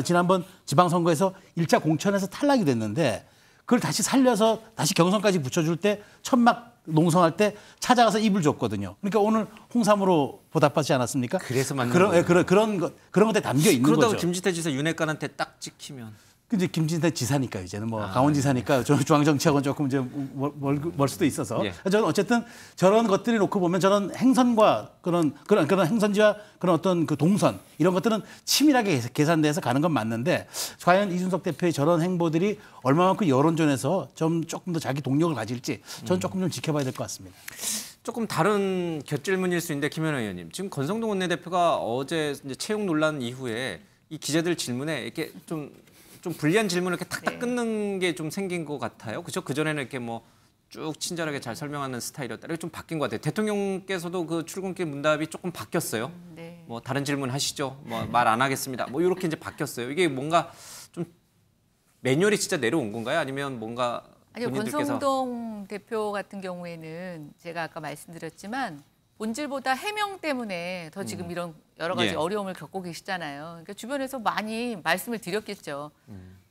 지난번 지방선거에서 1차 공천에서 탈락이 됐는데 그걸 다시 살려서 다시 경선까지 붙여줄 때 천막 농성할 때 찾아가서 입을 줬거든요. 그러니까 오늘 홍삼으로 보답받지 않았습니까? 그래서 맞는 그런 것에 담겨 있는 그러다가 거죠. 김진태 지사 윤핵관한테 딱 찍히면. 이제 김진태 지사니까 이제는 뭐 강원지사니까 중앙정치하고는 조금 이제 멀 수도 있어서 저는 어쨌든 저런 것들이 놓고 보면 저런 행선과 그런 행선지와 그런 어떤 그 동선 이런 것들은 치밀하게 계산돼서 가는 건 맞는데 과연 이준석 대표의 저런 행보들이 얼마만큼 여론전에서 조금 더 자기 동력을 가질지 저는 조금 좀 지켜봐야 될 것 같습니다. 조금 다른 곁질문일 수 있는데 김현우 의원님 지금 권성동 원내대표가 어제 이제 채용 논란 이후에 이 기자들 질문에 이렇게 좀 불리한 질문을 이렇게 탁탁 끊는 게 좀 생긴 것 같아요. 그죠? 그전에는 이렇게 뭐 쭉 친절하게 잘 설명하는 스타일이었다. 이렇게 좀 바뀐 것 같아요. 대통령께서도 그 출근길 문답이 조금 바뀌었어요. 네. 뭐 다른 질문 하시죠. 뭐 말 안 하겠습니다. 뭐 이렇게 이제 바뀌었어요. 이게 뭔가 좀 매뉴얼이 진짜 내려온 건가요? 아니면 뭔가 아니요. 본인들께서 권성동 대표 같은 경우에는 제가 아까 말씀드렸지만 본질보다 해명 때문에 더 지금 이런 여러 가지 어려움을 겪고 계시잖아요. 그러니까 주변에서 많이 말씀을 드렸겠죠.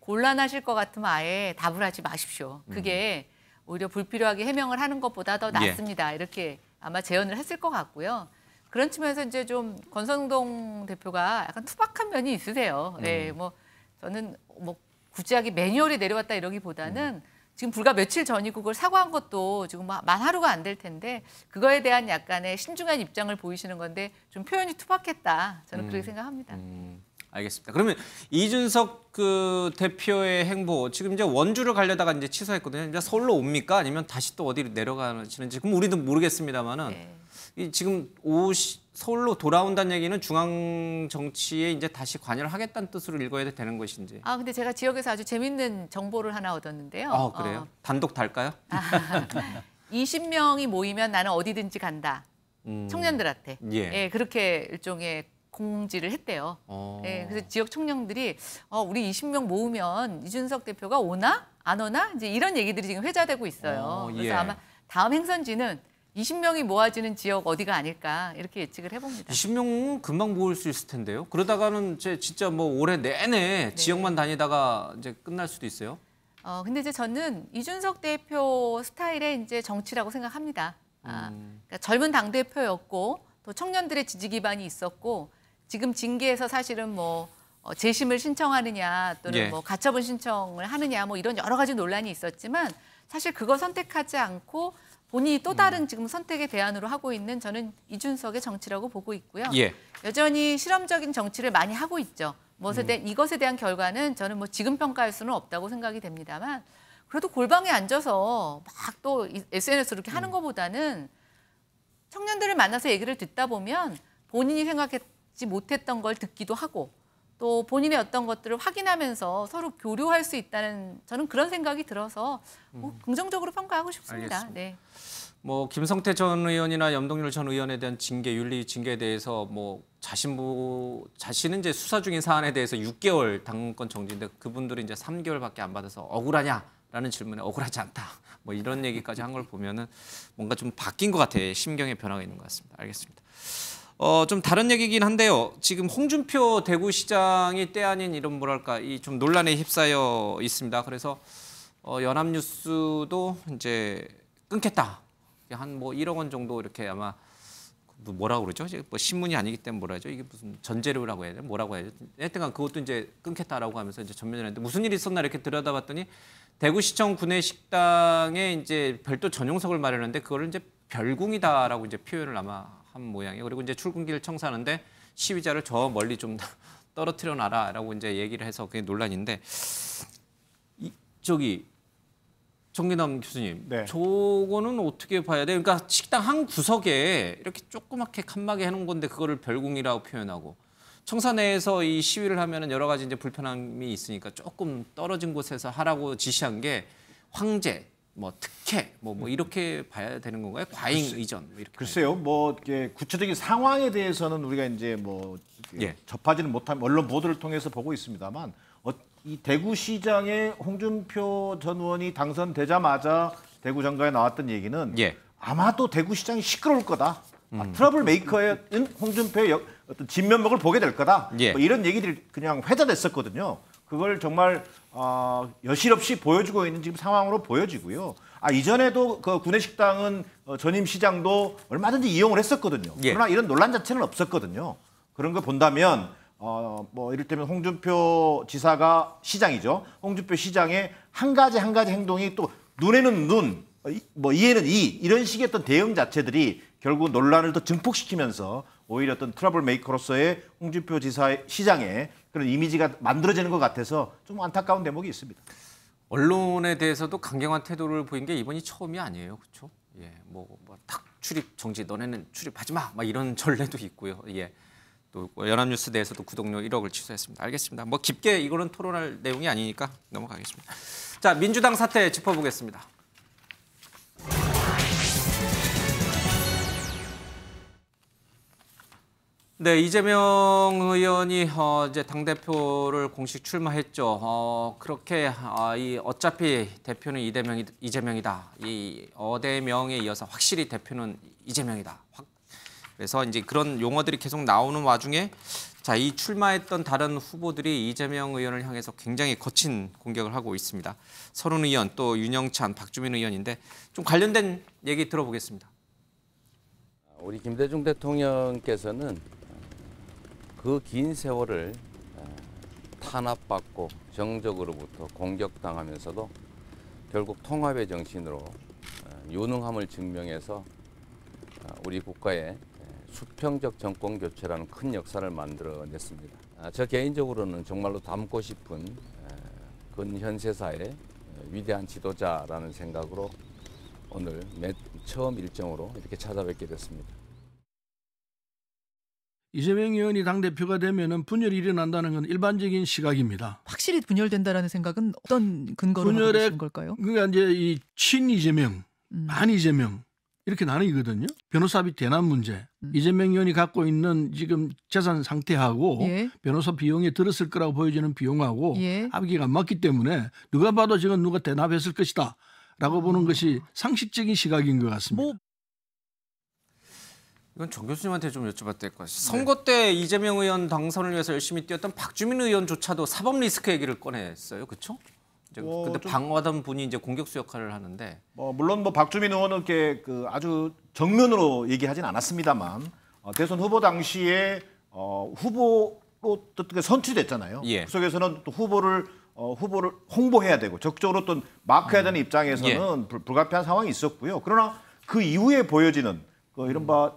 곤란하실 것 같으면 아예 답을 하지 마십시오. 그게 오히려 불필요하게 해명을 하는 것보다 더 낫습니다. 이렇게 아마 제언을 했을 것 같고요. 그런 측면에서 이제 좀 권성동 대표가 약간 투박한 면이 있으세요. 네, 뭐 저는 뭐 구체하게 매뉴얼이 내려왔다 이러기보다는 지금 불과 며칠 전이고 그걸 사과한 것도 지금 만 하루가 안 될 텐데 그거에 대한 약간의 신중한 입장을 보이시는 건데 좀 표현이 투박했다. 저는 그렇게 생각합니다. 알겠습니다. 그러면 이준석 그 대표의 행보 지금 이제 원주를 가려다가 이제 취소했거든요. 이제 서울로 옵니까? 아니면 다시 또 어디로 내려가시는지 그럼 우리도 모르겠습니다만은 이 지금 서울로 돌아온다는 얘기는 중앙 정치에 이제 다시 관여를 하겠다는 뜻으로 읽어야 되는 것인지. 근데 제가 지역에서 아주 재밌는 정보를 하나 얻었는데요. 아, 그래요? 단독 달까요? 20명이 모이면 나는 어디든지 간다. 청년들한테. 예, 그렇게 일종의 공지를 했대요. 그래서 지역 청년들이 우리 20명 모으면 이준석 대표가 오나? 안 오나? 이제 이런 얘기들이 지금 회자되고 있어요. 그래서 아마 다음 행선지는 20명이 모아지는 지역 어디가 아닐까 이렇게 예측을 해봅니다. 20명은 금방 모을 수 있을 텐데요. 그러다가는 진짜 뭐 올해 내내 지역만 다니다가 이제 끝날 수도 있어요. 근데 이제 저는 이준석 대표 스타일의 이제 정치라고 생각합니다. 그러니까 젊은 당 대표였고 또 청년들의 지지 기반이 있었고 지금 징계에서 사실은 뭐 재심을 신청하느냐 또는 뭐 가처분 신청을 하느냐 뭐 이런 여러 가지 논란이 있었지만 사실 그거 선택하지 않고 본인이 또 다른 지금 선택의 대안으로 하고 있는 저는 이준석의 정치라고 보고 있고요. 예. 여전히 실험적인 정치를 많이 하고 있죠. 이것에 대한 결과는 저는 뭐 지금 평가할 수는 없다고 생각이 됩니다만 그래도 골방에 앉아서 막 또 SNS로 이렇게 하는 것보다는 청년들을 만나서 얘기를 듣다 보면 본인이 생각하지 못했던 걸 듣기도 하고 또 본인의 어떤 것들을 확인하면서 서로 교류할 수 있다는 저는 그런 생각이 들어서 뭐 긍정적으로 평가하고 싶습니다. 알겠습니다. 네. 뭐 김성태 전 의원이나 염동열 전 의원에 대한 징계, 윤리 징계에 대해서 뭐 자신은 이제 수사 중인 사안에 대해서 6개월 당권 정지인데 그분들이 이제 3개월밖에 안 받아서 억울하냐라는 질문에 억울하지 않다. 뭐 이런 얘기까지 한 걸 보면은 뭔가 좀 바뀐 것 같아요. 심경의 변화가 있는 것 같습니다. 알겠습니다. 좀 다른 얘기긴 한데요. 지금 홍준표 대구시장이 때 아닌 이런 뭐랄까 이 좀 논란에 휩싸여 있습니다. 그래서 연합뉴스도 이제 끊겠다. 한 뭐 1억 원 정도 이렇게 아마 뭐라고 그러죠? 뭐 신문이 아니기 때문에 뭐라 하죠? 이게 무슨 전재료라고 해야 되나? 뭐라고 해야 되죠? 하여튼간 그것도 이제 끊겠다라고 하면서 이제 전면전했는데 무슨 일이 있었나 이렇게 들여다봤더니 대구시청 구내식당에 이제 별도 전용석을 마련했는데 그거를 이제 별궁이다라고 이제 표현을 아마 한 모양이에요. 그리고 이제 출근길 청소하는데 시위자를 저 멀리 좀 떨어뜨려 놔라라고 이제 얘기를 해서 그게 논란인데 정기남 교수님, 네. 저거는 어떻게 봐야 돼요? 그러니까 식당 한 구석에 이렇게 조그맣게 칸막이 해놓은 건데 그거를 별궁이라고 표현하고 청사 내에서 이 시위를 하면은 여러 가지 이제 불편함이 있으니까 조금 떨어진 곳에서 하라고 지시한 게 황제, 뭐 특혜, 뭐 이렇게 봐야 되는 건가요? 과잉 의전 뭐 이렇게. 글쎄요, 뭐 이게 구체적인 상황에 대해서는 우리가 이제 뭐 접하지는 못한 언론 보도를 통해서 보고 있습니다만. 이 대구시장에 홍준표 전 의원이 당선되자마자 대구 정가에 나왔던 얘기는 아마도 대구시장이 시끄러울 거다. 트러블 메이커인 홍준표의 어떤 진면목을 보게 될 거다. 뭐 이런 얘기들이 그냥 회자됐었거든요. 그걸 정말 여실없이 보여주고 있는 지금 상황으로 보여지고요. 이전에도 그 구내식당은 전임 시장도 얼마든지 이용을 했었거든요. 그러나 이런 논란 자체는 없었거든요. 그런 거 본다면 뭐 이를테면 홍준표 지사가 시장이죠. 홍준표 시장의 한 가지 행동이 또 눈에는 눈, 뭐 이에는 이 이런 식의 어떤 대응 자체들이 결국 논란을 더 증폭시키면서 오히려 어떤 트러블 메이커로서의 홍준표 지사의 시장의 그런 이미지가 만들어지는 것 같아서 좀 안타까운 대목이 있습니다. 언론에 대해서도 강경한 태도를 보인 게 이번이 처음이 아니에요, 그렇죠? 예, 탁 출입 정지, 너네는 출입하지 마, 막 이런 전례도 있고요. 예. 또 연합뉴스 내에서도 구독료 1억을 취소했습니다. 알겠습니다. 뭐 깊게 이거는 토론할 내용이 아니니까 넘어가겠습니다. 자, 민주당 사태 짚어보겠습니다. 네, 이재명 의원이 이제 당대표를 공식 출마했죠. 그렇게 어차피 대표는 이재명이다. 이 어대명에 이어서 확실히 대표는 이재명이다. 그래서 이제 그런 용어들이 계속 나오는 와중에 이 출마했던 다른 후보들이 이재명 의원을 향해서 굉장히 거친 공격을 하고 있습니다. 서른 의원, 또 윤영찬, 박주민 의원인데 좀 관련된 얘기 들어보겠습니다. 우리 김대중 대통령께서는 그 긴 세월을 탄압받고 정적으로부터 공격당하면서도 결국 통합의 정신으로 유능함을 증명해서 우리 국가의 수평적 정권 교체라는 큰 역사를 만들어냈습니다. 저 개인적으로는 정말로 닮고 싶은 근현세사의 위대한 지도자라는 생각으로 오늘 처음 일정으로 이렇게 찾아뵙게 됐습니다. 이재명 의원이 당대표가 되면은 분열이 일어난다는 건 일반적인 시각입니다. 확실히 분열된다라는 생각은 어떤 근거로 하고 계신 걸까요? 그러니까 이제 이 친이재명, 반이재명 이렇게 나뉘거든요. 변호사비 대납 문제, 이재명 의원이 갖고 있는 지금 재산 상태하고 변호사 비용에 들었을 거라고 보여지는 비용하고 합계가 안 맞기 때문에 누가 봐도 지금 누가 대납했을 것이다 라고 보는 것이 상식적인 시각인 것 같습니다. 이건 정 교수님한테 좀 여쭤봐도 될 것 같아요. 선거 때 이재명 의원 당선을 위해서 열심히 뛰었던 박주민 의원조차도 사법 리스크 얘기를 꺼냈어요. 그렇죠? 근데 방어하던 분이 이제 공격수 역할을 하는데 물론 박주민 의원은 이렇게 아주 정면으로 얘기하진 않았습니다만 대선 후보 당시에 후보로 선출됐잖아요. 그 속에서는 또 후보를 홍보해야 되고 적극적으로 또 마크해야 되는 입장에서는 불가피한 상황이 있었고요. 그러나 그 이후에 보여지는 그 이른바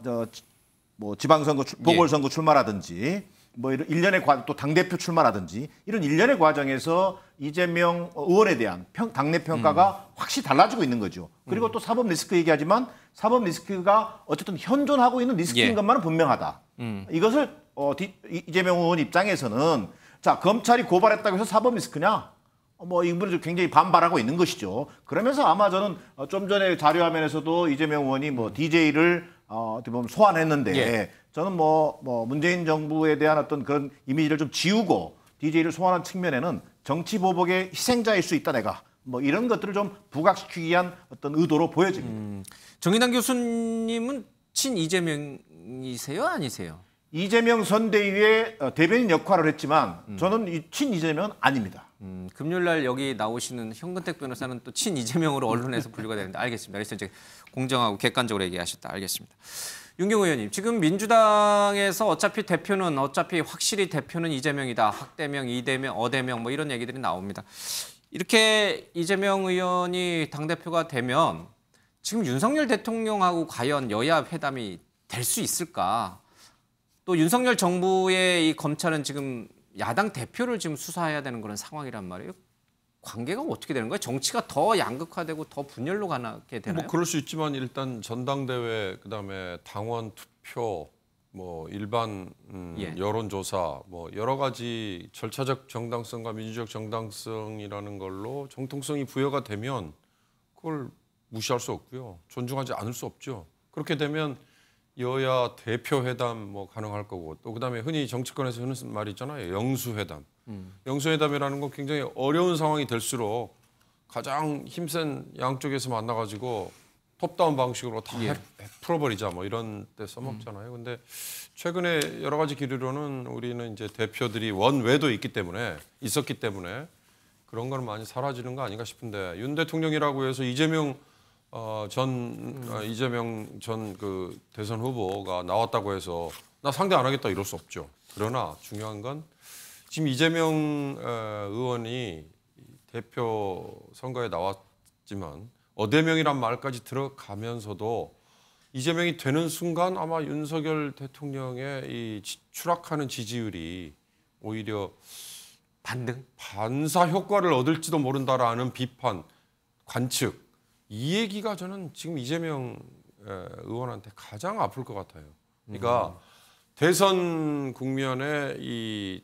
뭐 지방선거 보궐선거 출마라든지 뭐 이런 일련의 또 당대표 출마라든지 이런 일련의 과정에서 이재명 의원에 대한 당내 평가가 확실히 달라지고 있는 거죠. 그리고 또 사법 리스크 얘기하지만 사법 리스크가 어쨌든 현존하고 있는 리스크인 것만은 분명하다. 이것을 이재명 의원 입장에서는 자 검찰이 고발했다고 해서 사법 리스크냐? 뭐 이분은 굉장히 반발하고 있는 것이죠. 그러면서 아마 저는 좀 전에 자료화면에서도 이재명 의원이 뭐 DJ를 어떻게 보면 소환했는데 저는 뭐 문재인 정부에 대한 어떤 그런 이미지를 좀 지우고 DJ를 소환한 측면에는 정치 보복의 희생자일 수 있다 내가 뭐 이런 것들을 좀 부각시키기 위한 어떤 의도로 보여집니다. 정인환 교수님은 친 이재명이세요, 아니세요? 이재명 선대위의 대변인 역할을 했지만 저는 친 이재명은 아닙니다. 금요일 날 여기 나오시는 현근택 변호사는 또 친 이재명으로 언론에서 분류가 되는데 알겠습니다. 그래서 이제 공정하고 객관적으로 얘기하셨다. 알겠습니다. 윤경호 의원님, 지금 민주당에서 어차피 확실히 대표는 이재명이다. 학대명, 이대명, 어대명 뭐 이런 얘기들이 나옵니다. 이렇게 이재명 의원이 당대표가 되면 지금 윤석열 대통령하고 과연 여야 회담이 될 수 있을까? 또 윤석열 정부의 이 검찰은 지금 야당 대표를 지금 수사해야 되는 그런 상황이란 말이에요. 관계가 어떻게 되는 거예요? 정치가 더 양극화되고 더 분열로 가게 되나요? 뭐 그럴 수 있지만 일단 전당대회 그다음에 당원 투표 뭐 일반 여론조사 뭐 여러 가지 절차적 정당성과 민주적 정당성이라는 걸로 정통성이 부여가 되면 그걸 무시할 수 없고요. 존중하지 않을 수 없죠. 그렇게 되면 여야 대표 회담 뭐 가능할 거고 또 그다음에 흔히 정치권에서 하는 말이 있잖아요. 영수회담. 영수회담이라는 건 굉장히 어려운 상황이 될수록 가장 힘센 양쪽에서 만나가지고 톱다운 방식으로 다 풀어버리자 뭐 이런 데 써먹잖아요. 근데 최근에 여러 가지 기류로는 우리는 이제 대표들이 원외도 있었기 때문에 그런 건 많이 사라지는 거 아닌가 싶은데 윤 대통령이라고 해서 이재명 전 그 대선 후보가 나왔다고 해서 나 상대 안 하겠다 이럴 수 없죠. 그러나 중요한 건 지금 이재명 의원이 대표 선거에 나왔지만 어대명이란 말까지 들어가면서도 이재명이 되는 순간 아마 윤석열 대통령의 이 추락하는 지지율이 오히려 반사 효과를 얻을지도 모른다라는 비판, 관측 이 얘기가 저는 지금 이재명 의원한테 가장 아플 것 같아요. 그러니까 대선 국면의 이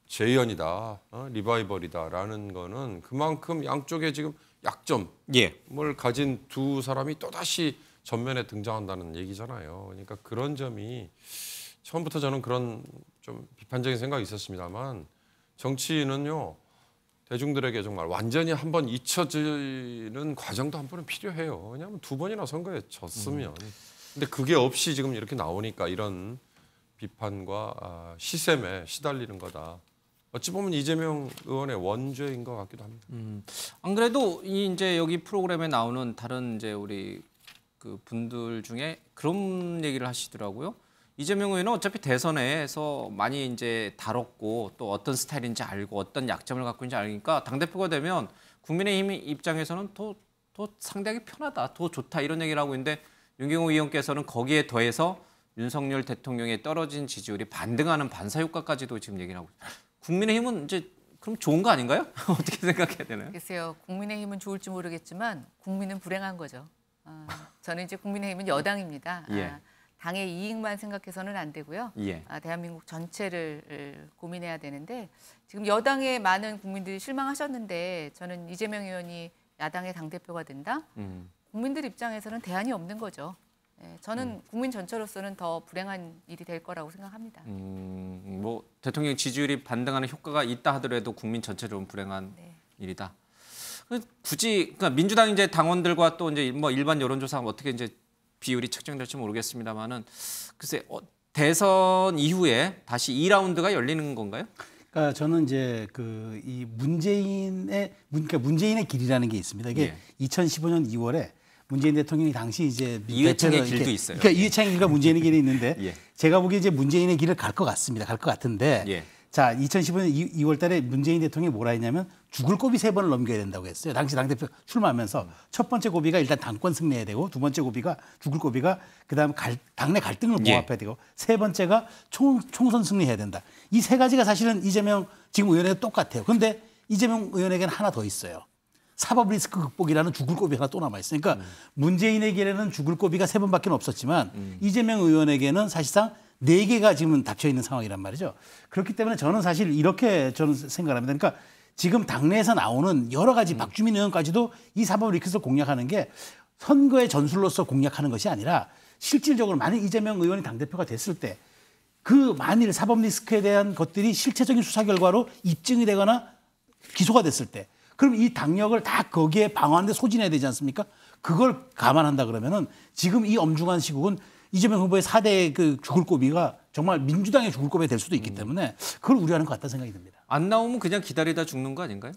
재연이다, 리바이벌이다라는 거는 그만큼 양쪽에 지금 약점을 가진 두 사람이 또다시 전면에 등장한다는 얘기잖아요. 그러니까 그런 점이 처음부터 저는 그런 좀 비판적인 생각이 있었습니다만 정치는요. 대중들에게 정말 완전히 한번 잊혀지는 과정도 한 번은 필요해요. 왜냐하면 두 번이나 선거에 졌으면. 근데 그게 없이 지금 이렇게 나오니까 이런 비판과 시샘에 시달리는 거다. 어찌 보면 이재명 의원의 원죄인 것 같기도 합니다. 안 그래도 이제 여기 프로그램에 나오는 다른 이제 우리 그 분들 중에 그런 얘기를 하시더라고요. 이재명 의원은 어차피 대선에서 많이 이제 다뤘고 또 어떤 스타일인지 알고 어떤 약점을 갖고 있는지 알니까 당대표가 되면 국민의힘 입장에서는 더 상대하기 편하다, 더 좋다 이런 얘기를 하고 있는데 윤경호 의원께서는 거기에 더해서 윤석열 대통령의 떨어진 지지율이 반등하는 반사효과까지도 지금 얘기를 하고 있어요. 국민의힘은 이제 그럼 좋은 거 아닌가요? 어떻게 생각해야 되나요? 글쎄요. 국민의힘은 좋을지 모르겠지만 국민은 불행한 거죠. 저는 이제 국민의힘은 여당입니다. 당의 이익만 생각해서는 안 되고요. 대한민국 전체를 고민해야 되는데 지금 여당의 많은 국민들이 실망하셨는데 저는 이재명 의원이 야당의 당대표가 된다? 국민들 입장에서는 대안이 없는 거죠. 저는 국민 전체로서는 더 불행한 일이 될 거라고 생각합니다. 뭐 대통령 지지율이 반등하는 효과가 있다 하더라도 국민 전체적으로 불행한 일이다. 굳이 그러니까 민주당 이제 당원들과 또 이제 뭐 일반 여론조사 어떻게 이제 비율이 측정될지 모르겠습니다만은 글쎄 대선 이후에 다시 2라운드가 열리는 건가요? 그러니까 저는 이제 이 문재인의 길이라는 게 있습니다. 이게 2015년 2월에 문재인 대통령이 당시 이제 이회창의 길도 있어요. 그러니까 이회창의 길과 문재인의 길이 있는데 제가 보기에 이제 문재인의 길을 갈 것 같습니다. 갈 것 같은데 자, 2015년 2월 달에 문재인 대통령이 뭐라 했냐면 죽을 고비 3번을 넘겨야 된다고 했어요. 당시 당대표 출마하면서 첫 번째 고비가 일단 당권 승리해야 되고 두 번째 고비가 죽을 고비가 그다음 당내 갈등을 봉합해야 되고 세 번째가 총선 승리해야 된다. 이 세 가지가 사실은 이재명 지금 의원에게 똑같아요. 그런데 이재명 의원에게는 하나 더 있어요. 사법 리스크 극복이라는 죽을 고비 하나 또 남아있어요. 그러니까 문재인에게는 죽을 고비가 3번밖에 없었지만 이재명 의원에게는 사실상 4개가 지금 닥쳐 있는 상황이란 말이죠. 그렇기 때문에 저는 사실 이렇게 저는 생각합니다. 그러니까 지금 당내에서 나오는 여러 가지 박주민 의원까지도 이 사법 리스크를 공략하는 게 선거의 전술로서 공략하는 것이 아니라 실질적으로 만약 이재명 의원이 당대표가 됐을 때 그 만일 사법 리스크에 대한 것들이 실체적인 수사 결과로 입증이 되거나 기소가 됐을 때 그럼 이 당력을 다 거기에 방어하는 데 소진해야 되지 않습니까? 그걸 감안한다 그러면은 지금 이 엄중한 시국은 이재명 후보의 4대 그 죽을 고비가 정말 민주당의 죽을 고비가 될 수도 있기 때문에 그걸 우려하는 것 같다는 생각이 듭니다. 안 나오면 그냥 기다리다 죽는 거 아닌가요?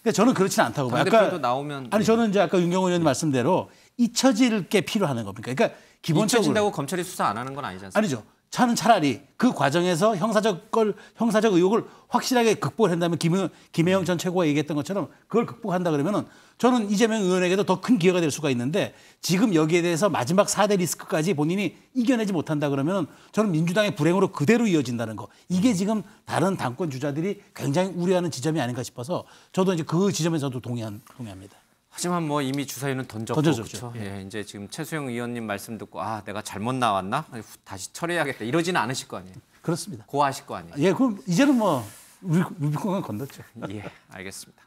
그러니까 저는 그렇지는 않다고 봐요. 당대표도 나오면 아니 저는 이제 아까 윤경호 의원 말씀대로 잊혀질 게 필요하는 겁니까? 그러니까 기본적으로 잊혀진다고 검찰이 수사 안 하는 건 아니지 않습니까? 아니죠. 저는 차라리 그 과정에서 형사적 의혹을 확실하게 극복을 한다면 김혜영 전 최고가 얘기했던 것처럼 그걸 극복한다 그러면은 저는 이재명 의원에게도 더 큰 기회가 될 수가 있는데 지금 여기에 대해서 마지막 4대 리스크까지 본인이 이겨내지 못한다 그러면은 저는 민주당의 불행으로 그대로 이어진다는 거. 이게 지금 다른 당권 주자들이 굉장히 우려하는 지점이 아닌가 싶어서 저도 이제 그 지점에서도 동의합니다. 하지만 뭐 이미 주사위는 던졌고 그렇죠. 예, 이제 지금 최수영 의원님 말씀 듣고 아 내가 잘못 나왔나 다시 처리해야겠다 이러지는 않으실 거 아니에요. 그렇습니다. 고하실 거 아니에요. 예, 그럼 이제는 뭐 루비콘은 건넜죠. 예, 알겠습니다.